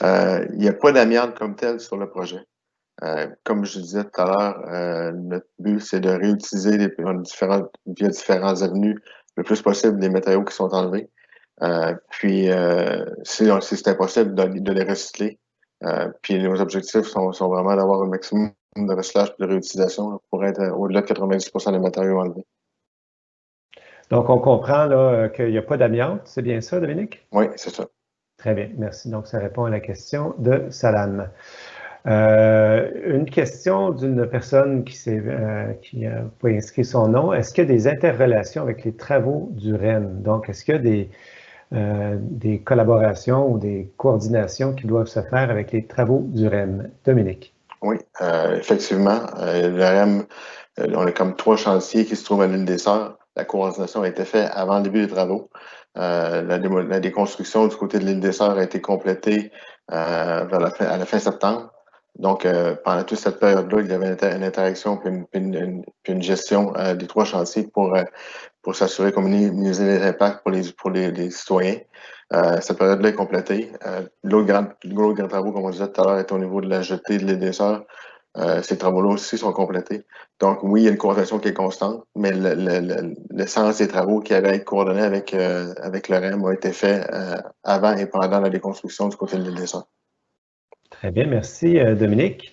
Il n'y a pas d'amiante comme telle sur le projet. Comme je disais tout à l'heure, notre but, c'est de réutiliser via différentes avenues le plus possible les matériaux qui sont enlevés. Si c'est impossible de les recycler. Puis nos objectifs sont vraiment d'avoir un maximum de recyclage et de réutilisation pour être au-delà de 90% des matériaux enlevés. Donc, on comprend là qu'il n'y a pas d'amiante, c'est bien ça, Dominique? Oui, c'est ça. Très bien, merci. Donc, ça répond à la question de Salam. Une question d'une personne qui n'a pas inscrit son nom. Est-ce qu'il y a des interrelations avec les travaux du REM? Donc, est-ce qu'il y a des collaborations ou des coordinations qui doivent se faire avec les travaux du REM? Dominique. Oui, effectivement. Le REM, on a comme 3 chantiers qui se trouvent à l'île des Sœurs. la coordination a été faite avant le début des travaux. La déconstruction du côté de l'île des Sœurs a été complétée à la fin septembre. Donc, pendant toute cette période-là, il y avait une interaction puis une gestion des 3 chantiers pour s'assurer qu'on minimise les impacts pour les citoyens. Cette période-là est complétée. L'autre grand travaux, comme on disait tout à l'heure, est au niveau de la jetée de l'île des Sœurs. Ces travaux-là aussi sont complétés. Donc, oui, il y a une coordination qui est constante, mais l'essence des travaux qui allaient être coordonnés avec le REM ont été faits avant et pendant la déconstruction du côté de l'île des Sœurs. Très bien, merci Dominique.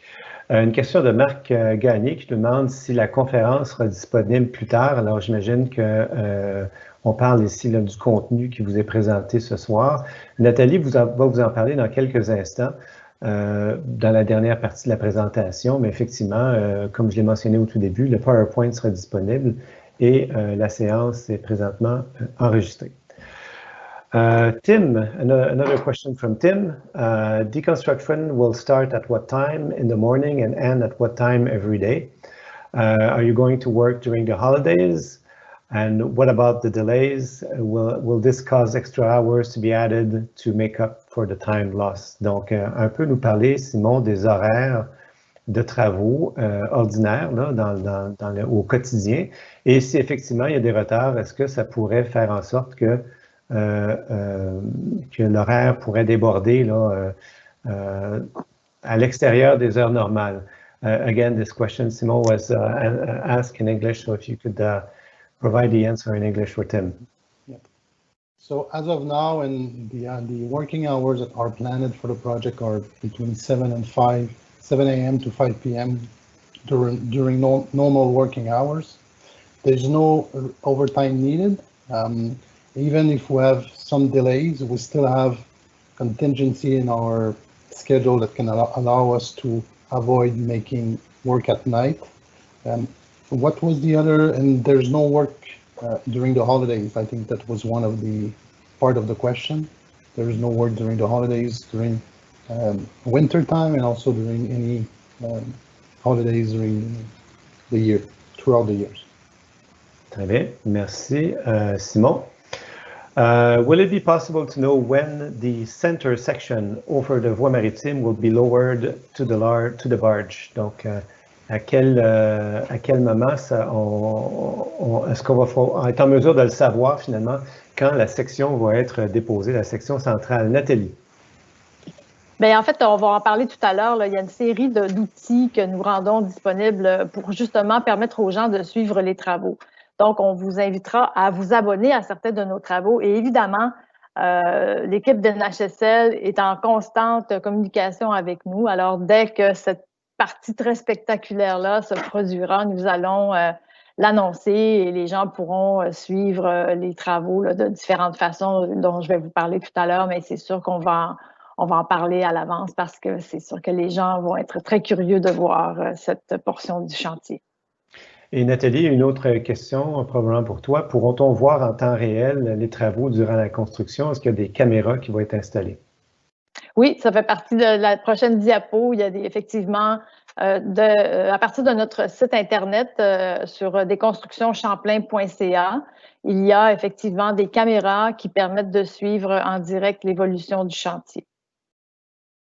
Une question de Marc Gagné qui demande si la conférence sera disponible plus tard. Alors, j'imagine qu'on parle ici là, du contenu qui vous est présenté ce soir. Nathalie va vous en parler dans quelques instants. Dans la dernière partie de la présentation, mais effectivement, comme je l'ai mentionné au tout début, le PowerPoint sera disponible et la séance est présentement enregistrée. Tim, another question from Tim. Deconstruction will start at what time in the morning and end at what time every day? Are you going to work during the holidays? And what about the delays? Will this cause extra hours to be added to make up for the time lost? Donc, un peu nous parler, Simon, des horaires de travaux ordinaires là, au quotidien. Et si effectivement il y a des retards, est-ce que ça pourrait faire en sorte que l'horaire pourrait déborder là, à l'extérieur des heures normales? Again, this question, Simon, was asked in English, so if you could provide the answer in English for Tim. Yep. So as of now, and the working hours that are planned for the project are between 7 a.m. to 5 p.m. during normal working hours. There's no overtime needed. Even if we have some delays, we still have contingency in our schedule that can allow us to avoid making work at night. What was the other? And there's no work during the holidays. I think that was one of the part of the question. There is no work during the holidays, during winter time, and also during any holidays during the year, throughout the years. Très bien, merci Simon. Will it be possible to know when the center section over the voie maritime will be lowered to the barge? Donc, à quel moment est-ce qu'on va être en mesure de le savoir finalement quand la section va être déposée, la section centrale? Nathalie. Bien, en fait, on va en parler tout à l'heure. Il y a une série d'outils que nous rendons disponibles pour justement permettre aux gens de suivre les travaux. Donc, on vous invitera à vous abonner à certains de nos travaux. Et évidemment, l'équipe de NHSL est en constante communication avec nous. Alors, dès que cette partie très spectaculaire-là se produira, nous allons l'annoncer et les gens pourront suivre les travaux là, de différentes façons dont je vais vous parler tout à l'heure, mais c'est sûr qu'on va en parler à l'avance parce que c'est sûr que les gens vont être très curieux de voir cette portion du chantier. Et Nathalie, une autre question probablement pour toi. Pourront-on voir en temps réel les travaux durant la construction? Est-ce qu'il y a des caméras qui vont être installées? Oui, ça fait partie de la prochaine diapo. Il y a effectivement, à partir de notre site Internet sur deconstructionchamplain.ca, il y a effectivement des caméras qui permettent de suivre en direct l'évolution du chantier.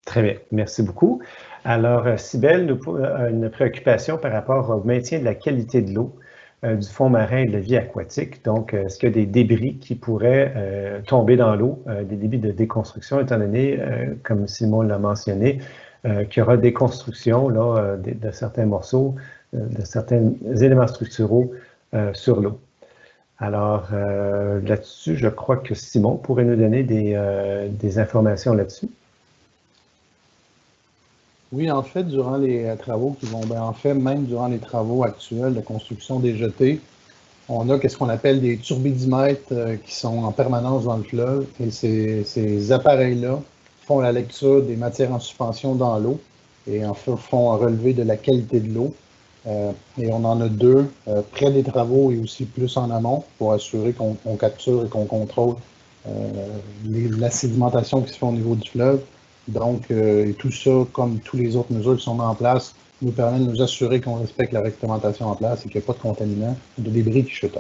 Très bien, merci beaucoup. Alors, Cybèle a une préoccupation par rapport au maintien de la qualité de l'eau du fond marin et de la vie aquatique. Donc, est-ce qu'il y a des débris qui pourraient tomber dans l'eau, des débris de déconstruction, étant donné, comme Simon l'a mentionné, qu'il y aura des constructions là, de certains morceaux, de certains éléments structuraux sur l'eau. Alors, là-dessus, je crois que Simon pourrait nous donner des informations là-dessus. Oui, en fait, durant les travaux qui vont, en fait, même durant les travaux actuels de construction des jetées, on a ce qu'on appelle des turbidimètres qui sont en permanence dans le fleuve. Et ces appareils-là font la lecture des matières en suspension dans l'eau et en fait font un relevé de la qualité de l'eau. Et on en a deux près des travaux et aussi plus en amont pour assurer qu'on capture et qu'on contrôle la sédimentation qui se fait au niveau du fleuve. Donc, et tout ça, comme tous les autres mesures qui sont mises en place, nous permet de nous assurer qu'on respecte la réglementation en place et qu'il n'y a pas de contaminants, de débris qui chutent.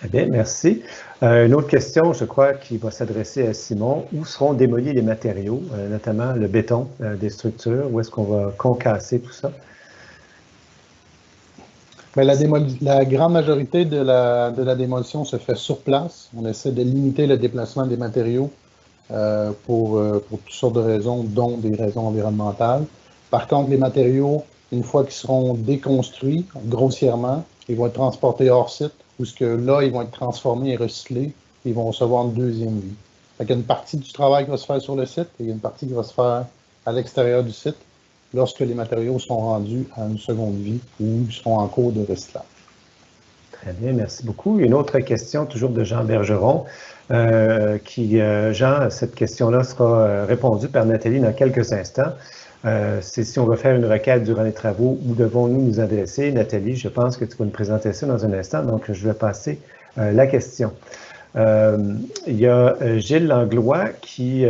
Très bien, merci. Une autre question, je crois, qui va s'adresser à Simon. Où seront démolis les matériaux, notamment le béton des structures? Où est-ce qu'on va concasser tout ça? Bien, la grande majorité de la démolition se fait sur place. On essaie de limiter le déplacement des matériaux pour toutes sortes de raisons, dont des raisons environnementales. Par contre, les matériaux, une fois qu'ils seront déconstruits grossièrement, ils vont être transportés hors site, où là, ils vont être transformés et recyclés, et ils vont recevoir une deuxième vie. Il y a une partie du travail qui va se faire sur le site, et il y a une partie qui va se faire à l'extérieur du site, lorsque les matériaux sont rendus à une seconde vie ou seront en cours de recyclage. Très bien, merci beaucoup. Une autre question, toujours de Jean Bergeron. Jean, cette question-là sera répondue par Nathalie dans quelques instants. C'est si on va faire une requête durant les travaux, où devons-nous nous adresser? Nathalie, je pense que tu vas nous présenter ça dans un instant, donc je vais passer la question. Il y a Gilles Langlois qui,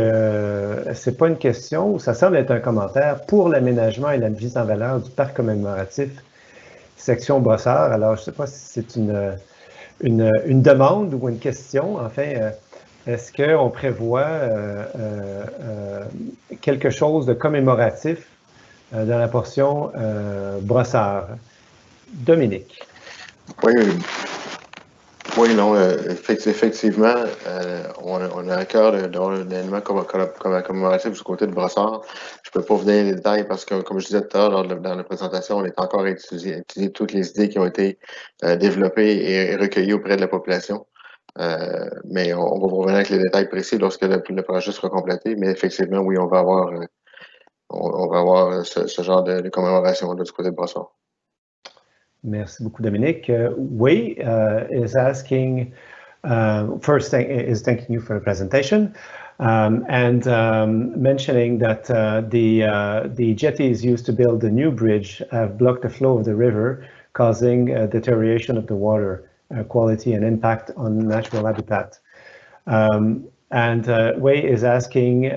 c'est pas une question, ça semble être un commentaire, pour l'aménagement et la mise en valeur du parc commémoratif section Brossard. Alors, je ne sais pas si c'est une demande ou une question. Enfin, est-ce qu'on prévoit quelque chose de commémoratif dans la portion Brossard? Dominique. Oui, non, effectivement, on a à cœur d'avoir un élément commémoratif du côté de Brossard. Je ne peux pas vous donner les détails parce que, comme je disais tout à l'heure dans la présentation, on est encore à étudier toutes les idées qui ont été développées et recueillies auprès de la population. Mais on va revenir avec les détails précis lorsque le projet sera complété. Mais effectivement, oui, on va avoir ce genre de commémoration du côté de Brossard. Merci beaucoup, Dominique. Wei is asking, first is thanking you for the presentation and mentioning that the jetties used to build the new bridge have blocked the flow of the river, causing deterioration of the water quality and impact on natural habitat. And Wei is asking,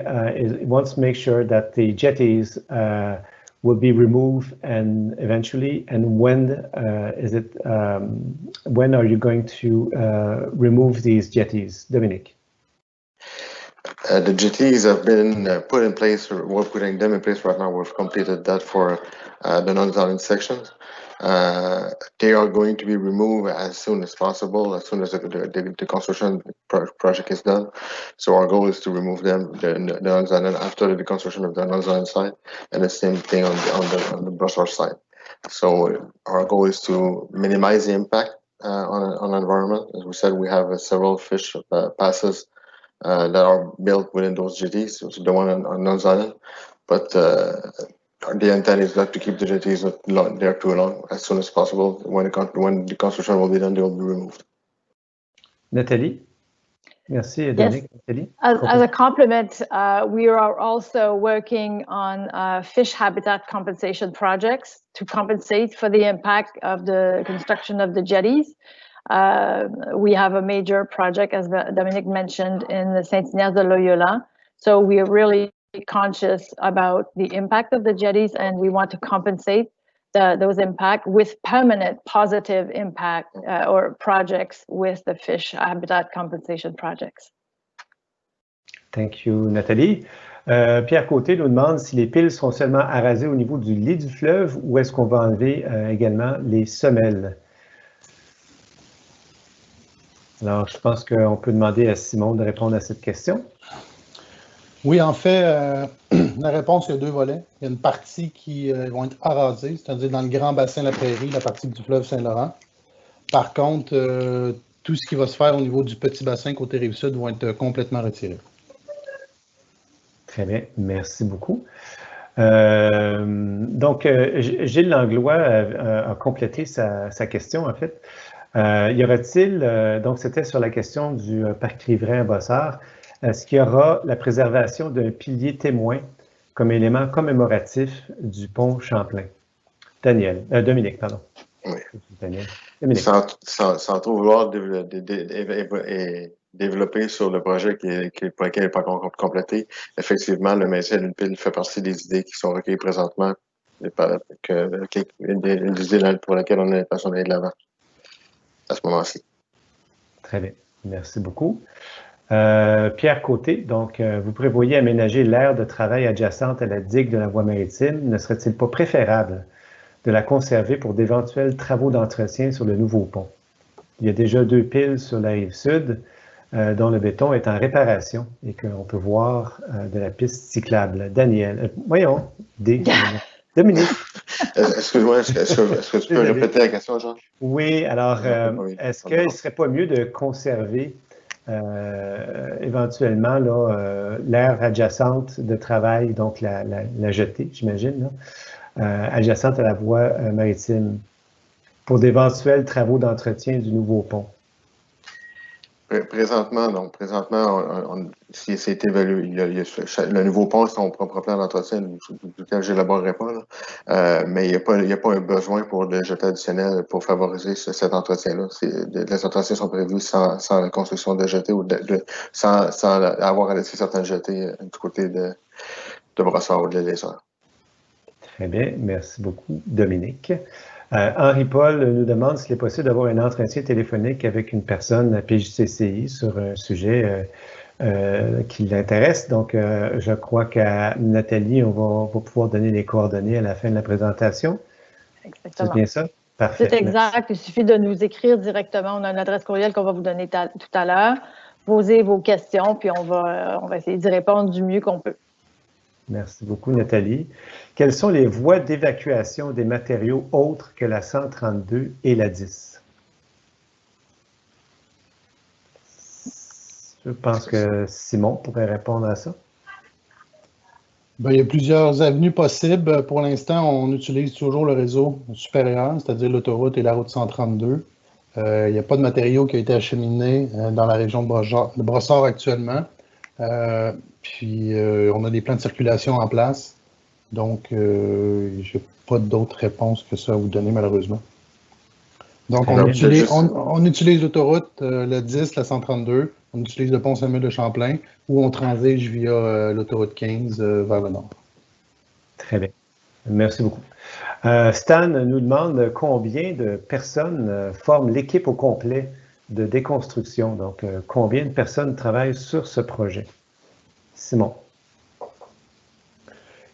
wants to make sure that the jetties will be removed and eventually, and when when are you going to remove these jetties? Dominique. The jetties have been put in place, or we're putting them in place right now. We've completed that for the non-island sections. They are going to be removed as soon as possible, as soon as the construction project is done. So our goal is to remove them, the non-island, after the construction of the non-island side, and the same thing on the Brossard side. So our goal is to minimize the impact on the environment. As we said, we have several fish passes that are built within those jetties, so the one on non-island, but the intent is not to keep the jetties there too long. As soon as possible, when the construction will be done, they will be removed. Nathalie. Merci, Dominique. Yes. Nathalie. As a complement, we are also working on fish habitat compensation projects to compensate for the impact of the construction of the jetties. We have a major project, as Dominique mentioned, in the Saint-Ignace de Loyola. So we are really conscious about the impact of the jetties, and we want to compensate those impacts with permanent positive impact or projects with the fish habitat compensation projects. Thank you, Nathalie. Pierre Côté nous demande si les piles seront seulement arasées au niveau du lit du fleuve ou est-ce qu'on va enlever également les semelles? Alors, je pense qu'on peut demander à Simon de répondre à cette question. Oui, en fait, la réponse, il y a deux volets. Il y a une partie qui vont être arasées, c'est-à-dire dans le grand bassin de la Prairie, la partie du fleuve Saint-Laurent. Par contre, tout ce qui va se faire au niveau du petit bassin côté Rive-Sud vont être complètement retirés. Très bien, merci beaucoup. Donc, Gilles Langlois a complété sa question, en fait. Y aura-t-il, donc c'était sur la question du parc riverain à Brossard, est-ce qu'il y aura la préservation d'un pilier témoin comme élément commémoratif du pont Champlain? Dominique, pardon. Oui. Daniel. Dominique. Sans trop vouloir développer sur le projet pour lequel il n'est pas encore complété, effectivement, le maintien d'une pile fait partie des idées qui sont recueillies présentement, des idées pour lesquelles on a l'intention d'aller de l'avant à ce moment-ci. Très bien, merci. Merci beaucoup. Merci beaucoup, Dominique. Nathalie. Très bien. Merci beaucoup. Pierre Côté, donc, vous prévoyez aménager l'aire de travail adjacente à la digue de la voie maritime. Ne serait-il pas préférable de la conserver pour d'éventuels travaux d'entretien sur le nouveau pont? Il y a déjà 2 piles sur la rive sud dont le béton est en réparation et qu'on peut voir de la piste cyclable. Daniel, voyons, Dominique. Excuse-moi, est-ce que tu peux répéter la question, Jean? Oui, alors, est-ce qu'il ne serait pas mieux de conserver éventuellement l'aire adjacente de travail, donc la jetée, j'imagine, adjacente à la voie maritime, pour d'éventuels travaux d'entretien du nouveau pont? Présentement, si c'est évalué, le nouveau pont, c'est son propre plan d'entretien, duquel je n'élaborerai pas, là. Mais il n'y a pas un besoin pour le jeté additionnel pour favoriser cet entretien-là. Les entretiens sont prévus sans la construction de jetés ou sans avoir à laisser certains jetés du côté de Brossard ou de l'Élézard. Très bien, merci beaucoup, Dominique. Henri-Paul nous demande s'il est possible d'avoir un entretien téléphonique avec une personne à PJCCI sur un sujet qui l'intéresse. Donc, je crois qu'à Nathalie, on va pouvoir donner les coordonnées à la fin de la présentation. Exactement. C'est bien ça? Parfait. C'est exact. Merci. Il suffit de nous écrire directement. On a une adresse courriel qu'on va vous donner tout à l'heure. Posez vos questions, puis on va essayer d'y répondre du mieux qu'on peut. Merci beaucoup, Nathalie. Quelles sont les voies d'évacuation des matériaux autres que la 132 et la 10? Je pense que Simon pourrait répondre à ça. Bien, il y a plusieurs avenues possibles. Pour l'instant, on utilise toujours le réseau supérieur, c'est-à-dire l'autoroute et la route 132. Il n'y a pas de matériaux qui a été acheminé dans la région de Brossard actuellement. Puis, on a des plans de circulation en place. Donc, je n'ai pas d'autres réponses que ça à vous donner, malheureusement. Donc, on utilise l'autoroute, le 10, la 132. On utilise le pont Samuel de Champlain ou on transige via l'autoroute 15 vers le nord. Très bien. Merci beaucoup. Stan nous demande combien de personnes forment l'équipe au complet de déconstruction. Donc, combien de personnes travaillent sur ce projet? Simon.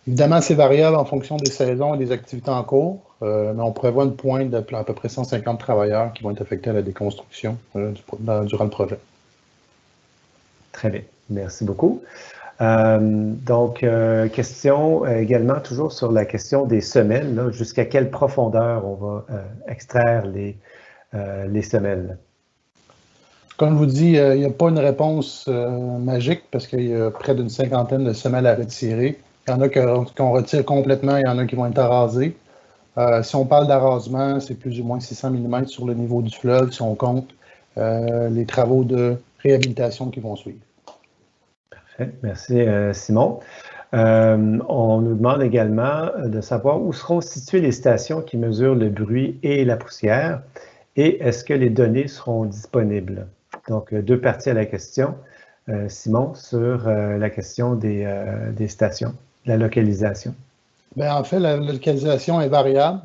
Évidemment, c'est variable en fonction des saisons et des activités en cours, mais on prévoit une pointe d'à peu près 150 travailleurs qui vont être affectés à la déconstruction durant le projet. Très bien. Merci beaucoup. Donc, question également toujours sur la question des semelles. Jusqu'à quelle profondeur on va extraire les semelles? Comme je vous dis, il n'y a pas une réponse magique parce qu'il y a près d'une cinquantaine de semelles à retirer. Il y en a qu'on retire complètement, il y en a qui vont être arasées. Si on parle d'arasement, c'est plus ou moins 600 mm sur le niveau du fleuve si on compte les travaux de réhabilitation qui vont suivre. Parfait. Merci, Simon. On nous demande également de savoir où seront situées les stations qui mesurent le bruit et la poussière et est-ce que les données seront disponibles? Donc, 2 parties à la question. Simon, sur la question des stations, la localisation. Bien, en fait, la localisation est variable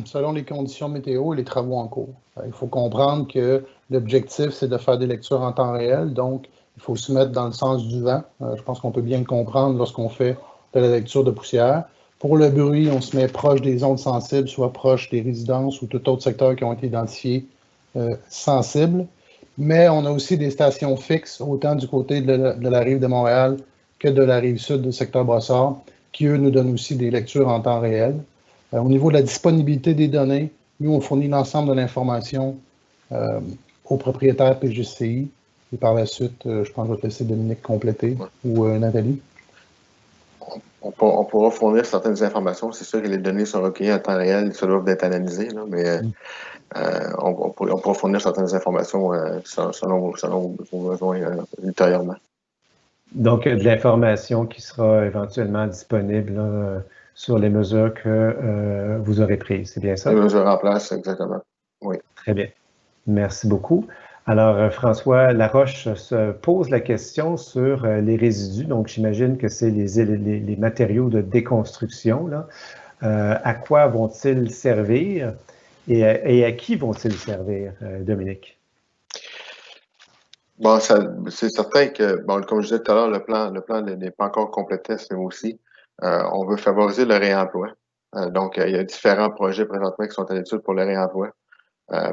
selon les conditions météo et les travaux en cours. Il faut comprendre que l'objectif, c'est de faire des lectures en temps réel, donc il faut se mettre dans le sens du vent. Je pense qu'on peut bien le comprendre lorsqu'on fait de la lecture de poussière. Pour le bruit, on se met proche des ondes sensibles, soit proche des résidences ou tout autre secteur qui ont été identifiés sensibles. Mais on a aussi des stations fixes, autant du côté de la rive de Montréal que de la rive sud du secteur Brossard, qui, eux, nous donnent aussi des lectures en temps réel. Au niveau de la disponibilité des données, nous, on fournit l'ensemble de l'information aux propriétaires PJCI. Et par la suite, je pense que je vais te laisser Dominique compléter ou Nathalie. On pourra fournir certaines informations. C'est sûr que les données sont recueillies en temps réel, ça doit être analysé, là, mais on pourra fournir certaines informations selon vos besoins ultérieurement. Donc, de l'information qui sera éventuellement disponible là, sur les mesures que vous aurez prises, c'est bien ça? Les mesures en place, exactement. Oui. Très bien. Merci beaucoup. Alors, François Laroche se pose la question sur les résidus. Donc, j'imagine que c'est les matériaux de déconstruction. Là. À quoi vont-ils servir et à qui vont-ils servir, Dominique? Bon, c'est certain que, bon, comme je disais tout à l'heure, le plan n'est pas encore complété, c'est aussi. On veut favoriser le réemploi. Donc, il y a différents projets présentement qui sont à l'étude pour le réemploi.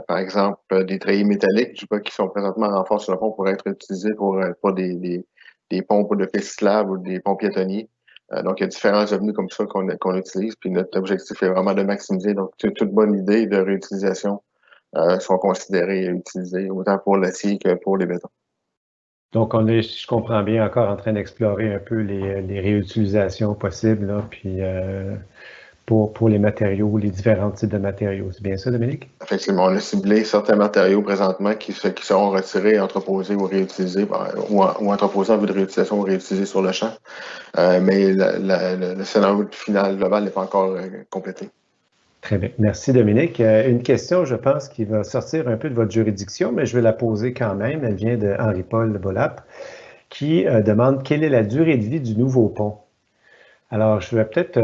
Par exemple, des treillis métalliques, je sais pas, qui sont présentement en renfort sur le pont pour être utilisés pour des ponts pour de pistes cyclables ou des ponts piétonniers. Donc, il y a différents avenues comme ça qu'on utilise. Puis notre objectif est vraiment de maximiser. Donc, toute bonne idée de réutilisation sont considérées et utilisées, autant pour l'acier que pour les bétons. Donc, on est, si je comprends bien, encore en train d'explorer un peu les réutilisations possibles, là, puis pour les matériaux, les différents types de matériaux. C'est bien ça, Dominique? Effectivement, on a ciblé certains matériaux présentement qui seront retirés, entreposés ou réutilisés, ou entreposés en vue de réutilisation ou réutilisés sur le champ. Mais le scénario final global n'est pas encore complété. Très bien. Merci, Dominique. Une question, je pense, qui va sortir un peu de votre juridiction, mais je vais la poser quand même. Elle vient de Henri-Paul Bolap, qui demande quelle est la durée de vie du nouveau pont. Alors, je vais peut-être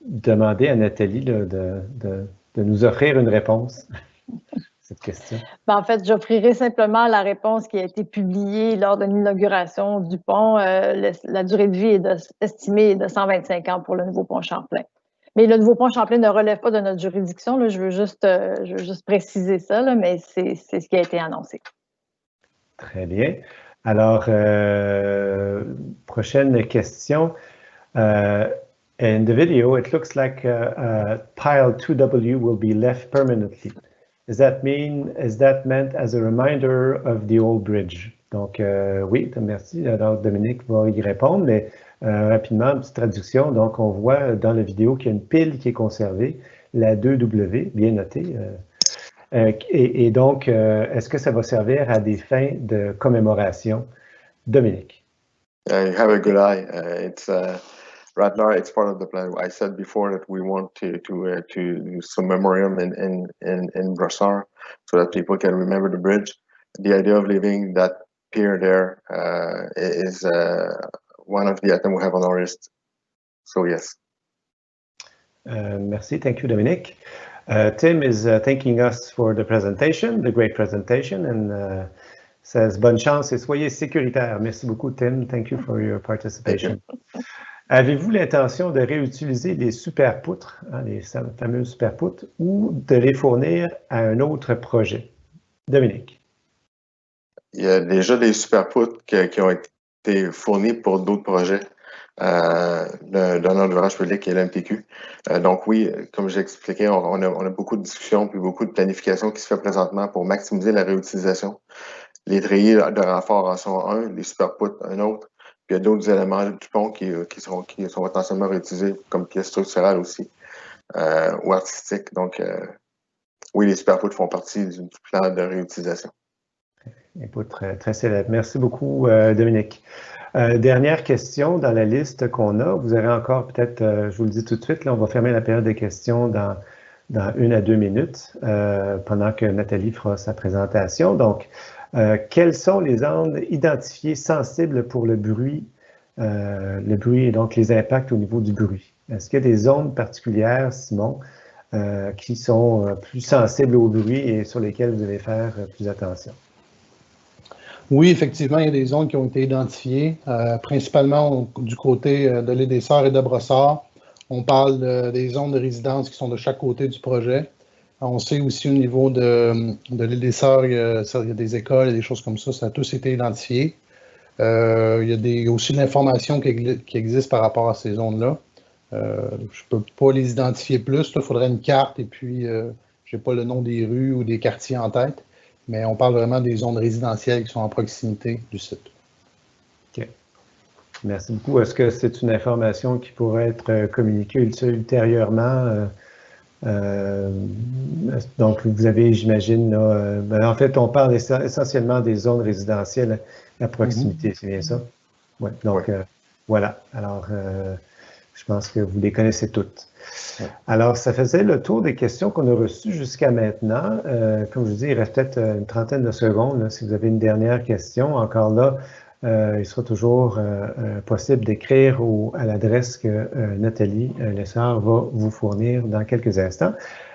demander à Nathalie de nous offrir une réponse à cette question. En fait, j'offrirai simplement la réponse qui a été publiée lors de l'inauguration du pont. La durée de vie est estimée de 125 ans pour le nouveau pont Champlain. Mais le nouveau pont Champlain ne relève pas de notre juridiction. Là. Je veux juste préciser ça, là, mais c'est ce qui a été annoncé. Très bien. Alors, prochaine question. In the video, it looks like pile 2W will be left permanently. Is that meant as a reminder of the old bridge? Donc, oui, merci. Alors, Dominique va y répondre, mais rapidement, une petite traduction. Donc, on voit dans la vidéo qu'il y a une pile qui est conservée, la 2W, bien notée. Et donc, est-ce que ça va servir à des fins de commémoration? Dominique. You have a good eye. Right now, it's part of the plan. I said before that we want to do some memoriam in Brossard so that people can remember the bridge. The idea of leaving that pier there is one of the items we have on our list. So, yes. Merci. Thank you, Dominique. Tim is thanking us for the presentation, the great presentation, and says bonne chance et soyez sécuritaires. Merci beaucoup, Tim. Thank you for your participation. Avez-vous l'intention de réutiliser les superpoutres, les fameuses superpoutres, ou de les fournir à un autre projet? Dominique. Il y a déjà des superpoutres qui ont été fournis pour d'autres projets dans notre ouvrage public et l'MPQ. Donc oui, comme j'ai expliqué, on a beaucoup de discussions puis beaucoup de planification qui se fait présentement pour maximiser la réutilisation. Les treillis de renfort en sont un, les superpoutres un autre. Puis il y a d'autres éléments du pont qui sont potentiellement réutilisés comme pièces structurales aussi, ou artistiques. Donc, oui, les superpoutres font partie du plan de réutilisation. Écoute, très célèbre. Merci beaucoup, Dominique. Dernière question dans la liste qu'on a. Vous aurez encore peut-être, je vous le dis tout de suite, là, on va fermer la période des questions dans 1 à 2 minutes pendant que Nathalie fera sa présentation. Donc, quelles sont les zones identifiées sensibles pour le bruit et donc les impacts au niveau du bruit? Est-ce qu'il y a des zones particulières, Simon, qui sont plus sensibles au bruit et sur lesquelles vous allez faire plus attention? Oui, effectivement, il y a des zones qui ont été identifiées, principalement du côté de l'île des Sœurs et de Brossard. On parle des zones de résidence qui sont de chaque côté du projet. On sait aussi au niveau de l'île des Sœurs, il y a des écoles et des choses comme ça, ça a tous été identifié. Il y a aussi de l'information qui existe par rapport à ces zones-là. Je ne peux pas les identifier plus, il faudrait une carte et puis je n'ai pas le nom des rues ou des quartiers en tête, mais on parle vraiment des zones résidentielles qui sont en proximité du site. OK. Merci beaucoup. Est-ce que c'est une information qui pourrait être communiquée ultérieurement? Donc, vous avez, j'imagine, en fait, on parle essentiellement des zones résidentielles à proximité, c'est bien ça? Ouais, donc, voilà. Alors, je pense que vous les connaissez toutes. Ouais. Alors, ça faisait le tour des questions qu'on a reçues jusqu'à maintenant. Comme je vous dis, il reste peut-être une trentaine de secondes. Là, si vous avez une dernière question, encore là, il sera toujours possible d'écrire à l'adresse que Nathalie Lessard va vous fournir dans quelques instants.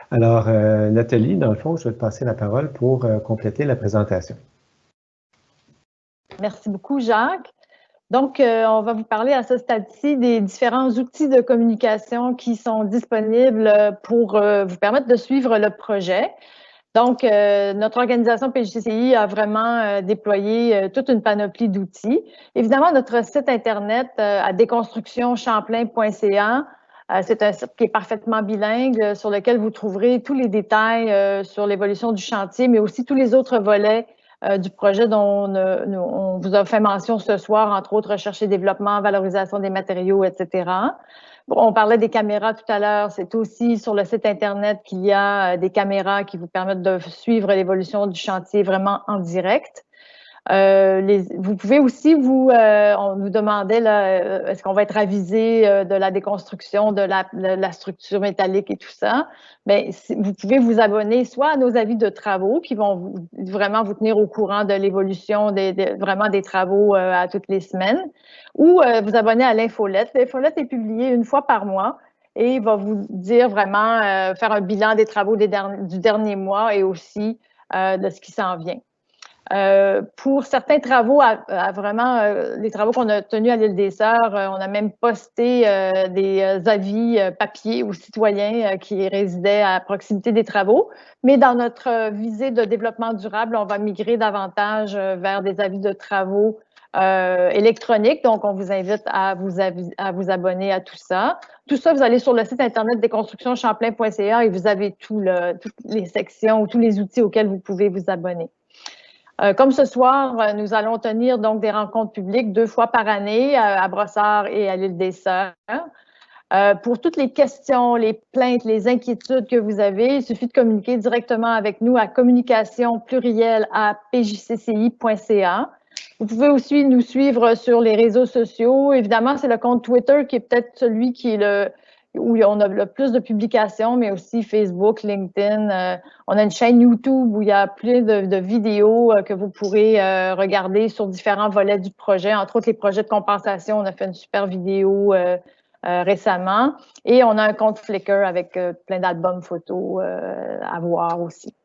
Alors, Nathalie, dans le fond, je vais te passer la parole pour compléter la présentation. Merci beaucoup, Jacques. Donc, on va vous parler à ce stade-ci des différents outils de communication qui sont disponibles pour vous permettre de suivre le projet. Donc, notre organisation PJCCI a vraiment déployé toute une panoplie d'outils. Évidemment, notre site Internet à déconstructionchamplain.ca, c'est un site qui est parfaitement bilingue, sur lequel vous trouverez tous les détails sur l'évolution du chantier, mais aussi tous les autres volets du projet dont on vous a fait mention ce soir, entre autres recherche et développement, valorisation des matériaux, etc. Bon, on parlait des caméras tout à l'heure. C'est aussi sur le site Internet qu'il y a des caméras qui vous permettent de suivre l'évolution du chantier vraiment en direct. Vous pouvez aussi, on nous demandait, est-ce qu'on va être avisé de la déconstruction de la structure métallique et tout ça? Bien, vous pouvez vous abonner soit à nos avis de travaux qui vont vraiment vous tenir au courant de l'évolution vraiment des travaux à toutes les semaines, ou vous abonner à l'infolette. L'infolette est publiée une fois par mois et va vous dire vraiment, faire un bilan des travaux du dernier mois et aussi de ce qui s'en vient. Pour certains travaux, les travaux qu'on a tenus à l'île des Sœurs, on a même posté des avis papier aux citoyens qui résidaient à proximité des travaux. Mais dans notre visée de développement durable, on va migrer davantage vers des avis de travaux électroniques. Donc, on vous invite à vous abonner à tout ça. Tout ça, vous allez sur le site Internet déconstructionchamplain.ca et vous avez toutes les sections ou tous les outils auxquels vous pouvez vous abonner. Comme ce soir, nous allons tenir donc des rencontres publiques 2 fois par année à Brossard et à l'île des Sœurs. Pour toutes les questions, les plaintes, les inquiétudes que vous avez, il suffit de communiquer directement avec nous à communication@pjcci.ca. Vous pouvez aussi nous suivre sur les réseaux sociaux. Évidemment, c'est le compte Twitter qui est peut-être celui qui est où on a le plus de publications, mais aussi Facebook, LinkedIn. On a une chaîne YouTube où il y a plus de vidéos que vous pourrez regarder sur différents volets du projet, entre autres les projets de compensation. On a fait une super vidéo récemment. Et on a un compte Flickr avec plein d'albums photos à voir aussi.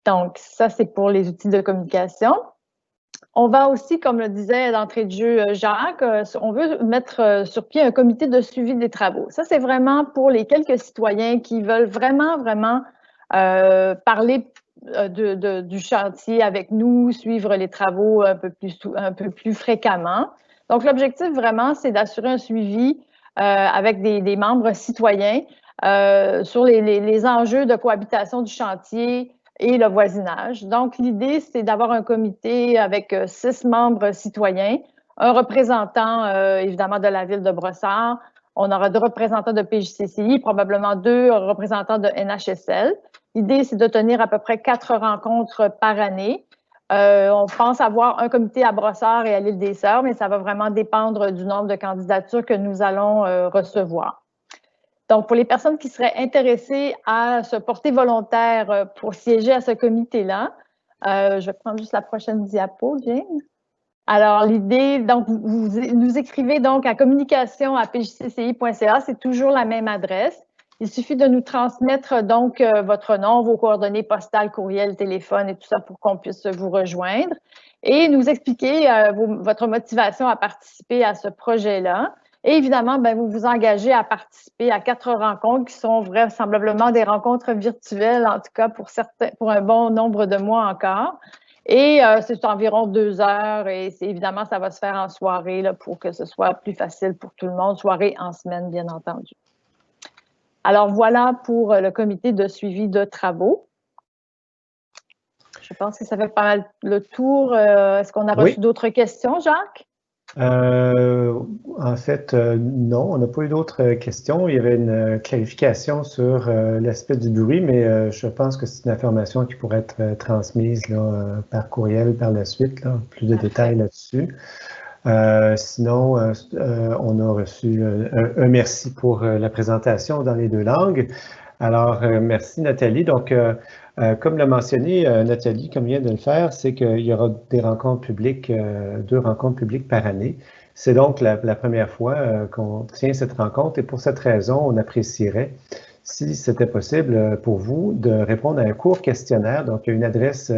Donc, ça, c'est pour les outils de communication. On va aussi, comme le disait d'entrée de jeu Jacques, on veut mettre sur pied un comité de suivi des travaux. Ça, c'est vraiment pour les quelques citoyens qui veulent vraiment parler du chantier avec nous, suivre les travaux un peu plus fréquemment. Donc, l'objectif vraiment, c'est d'assurer un suivi avec des membres citoyens sur les enjeux de cohabitation du chantier et le voisinage. Donc, l'idée, c'est d'avoir un comité avec 6 membres citoyens, un représentant, évidemment, de la ville de Brossard. On aura 2 représentants de PJCCI, probablement 2 représentants de NHSL. L'idée, c'est de tenir à peu près 4 rencontres par année. On pense avoir un comité à Brossard et à l'île des Sœurs, mais ça va vraiment dépendre du nombre de candidatures que nous allons recevoir. Donc, pour les personnes qui seraient intéressées à se porter volontaire pour siéger à ce comité-là, je vais prendre juste la prochaine diapo, Jane. Alors, l'idée, donc, vous nous écrivez donc à communication@pjcci.ca, c'est toujours la même adresse. Il suffit de nous transmettre donc votre nom, vos coordonnées postales, courriel, téléphone et tout ça pour qu'on puisse vous rejoindre et nous expliquer votre motivation à participer à ce projet-là. Et évidemment, ben, vous vous engagez à participer à 4 rencontres qui sont vraisemblablement des rencontres virtuelles, en tout cas pour un bon nombre de mois encore. Et c'est environ 2 heures et évidemment, ça va se faire en soirée là, pour que ce soit plus facile pour tout le monde, soirée en semaine, bien entendu. Alors voilà pour le comité de suivi de travaux. Je pense que ça fait pas mal le tour. Est-ce qu'on a reçu d'autres questions, Jacques? En fait, non, on n'a pas eu d'autres questions. Il y avait une clarification sur l'aspect du bruit, mais je pense que c'est une information qui pourrait être transmise là, par courriel par la suite, là, plus de détails là-dessus. Sinon, on a reçu un merci pour la présentation dans les 2 langues. Alors, merci Nathalie. Donc, comme l'a mentionné Nathalie, comme vient de le faire, c'est qu'il y aura des rencontres publiques, 2 rencontres publiques par année. C'est donc la première fois qu'on tient cette rencontre et pour cette raison, on apprécierait, si c'était possible pour vous, de répondre à un court questionnaire. Donc, il y a une adresse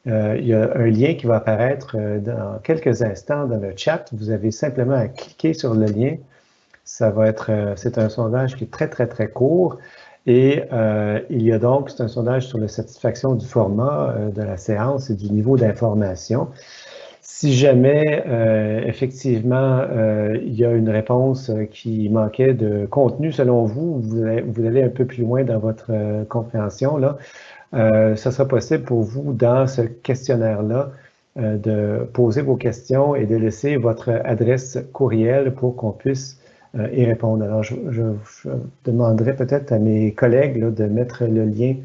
il y a un lien qui va apparaître dans quelques instants dans le chat. Vous avez simplement à cliquer sur le lien. C'est un sondage qui est très, très, très court. Et il y a donc, c'est un sondage sur la satisfaction du format de la séance et du niveau d'information. Si jamais, effectivement, il y a une réponse qui manquait de contenu selon vous, vous allez un peu plus loin dans votre compréhension, là, ça sera possible pour vous, dans ce questionnaire-là, de poser vos questions et de laisser votre adresse courriel pour qu'on puisse y répondre. Alors, je demanderai peut-être à mes collègues là, de mettre le lien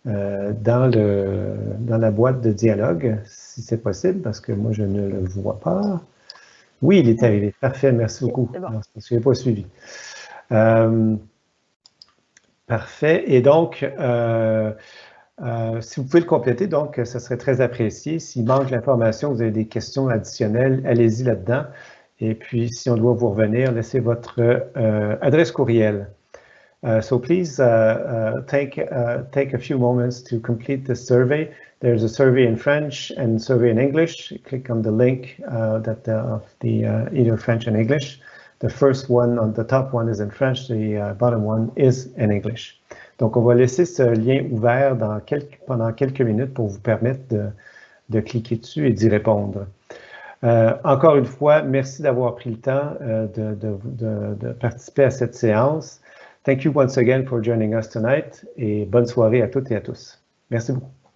dans la boîte de dialogue, si c'est possible, parce que moi, je ne le vois pas. Oui, il est arrivé. Parfait, merci beaucoup. C'est bon. Non, je n'ai pas suivi. Parfait. Et donc, si vous pouvez le compléter, donc, ça serait très apprécié. S'il manque l'information, vous avez des questions additionnelles, allez-y là-dedans. Et puis, si on doit vous revenir, laissez votre adresse courriel. So please take a few moments to complete the survey. There's a survey in French and survey in English. Click on the link of either French and English. The first one on the top one is in French. The bottom one is in English. Donc, on va laisser ce lien ouvert pendant quelques minutes pour vous permettre de cliquer dessus et d'y répondre. Encore une fois, merci d'avoir pris le temps de participer à cette séance. Thank you once again for joining us tonight et bonne soirée à toutes et à tous. Merci beaucoup.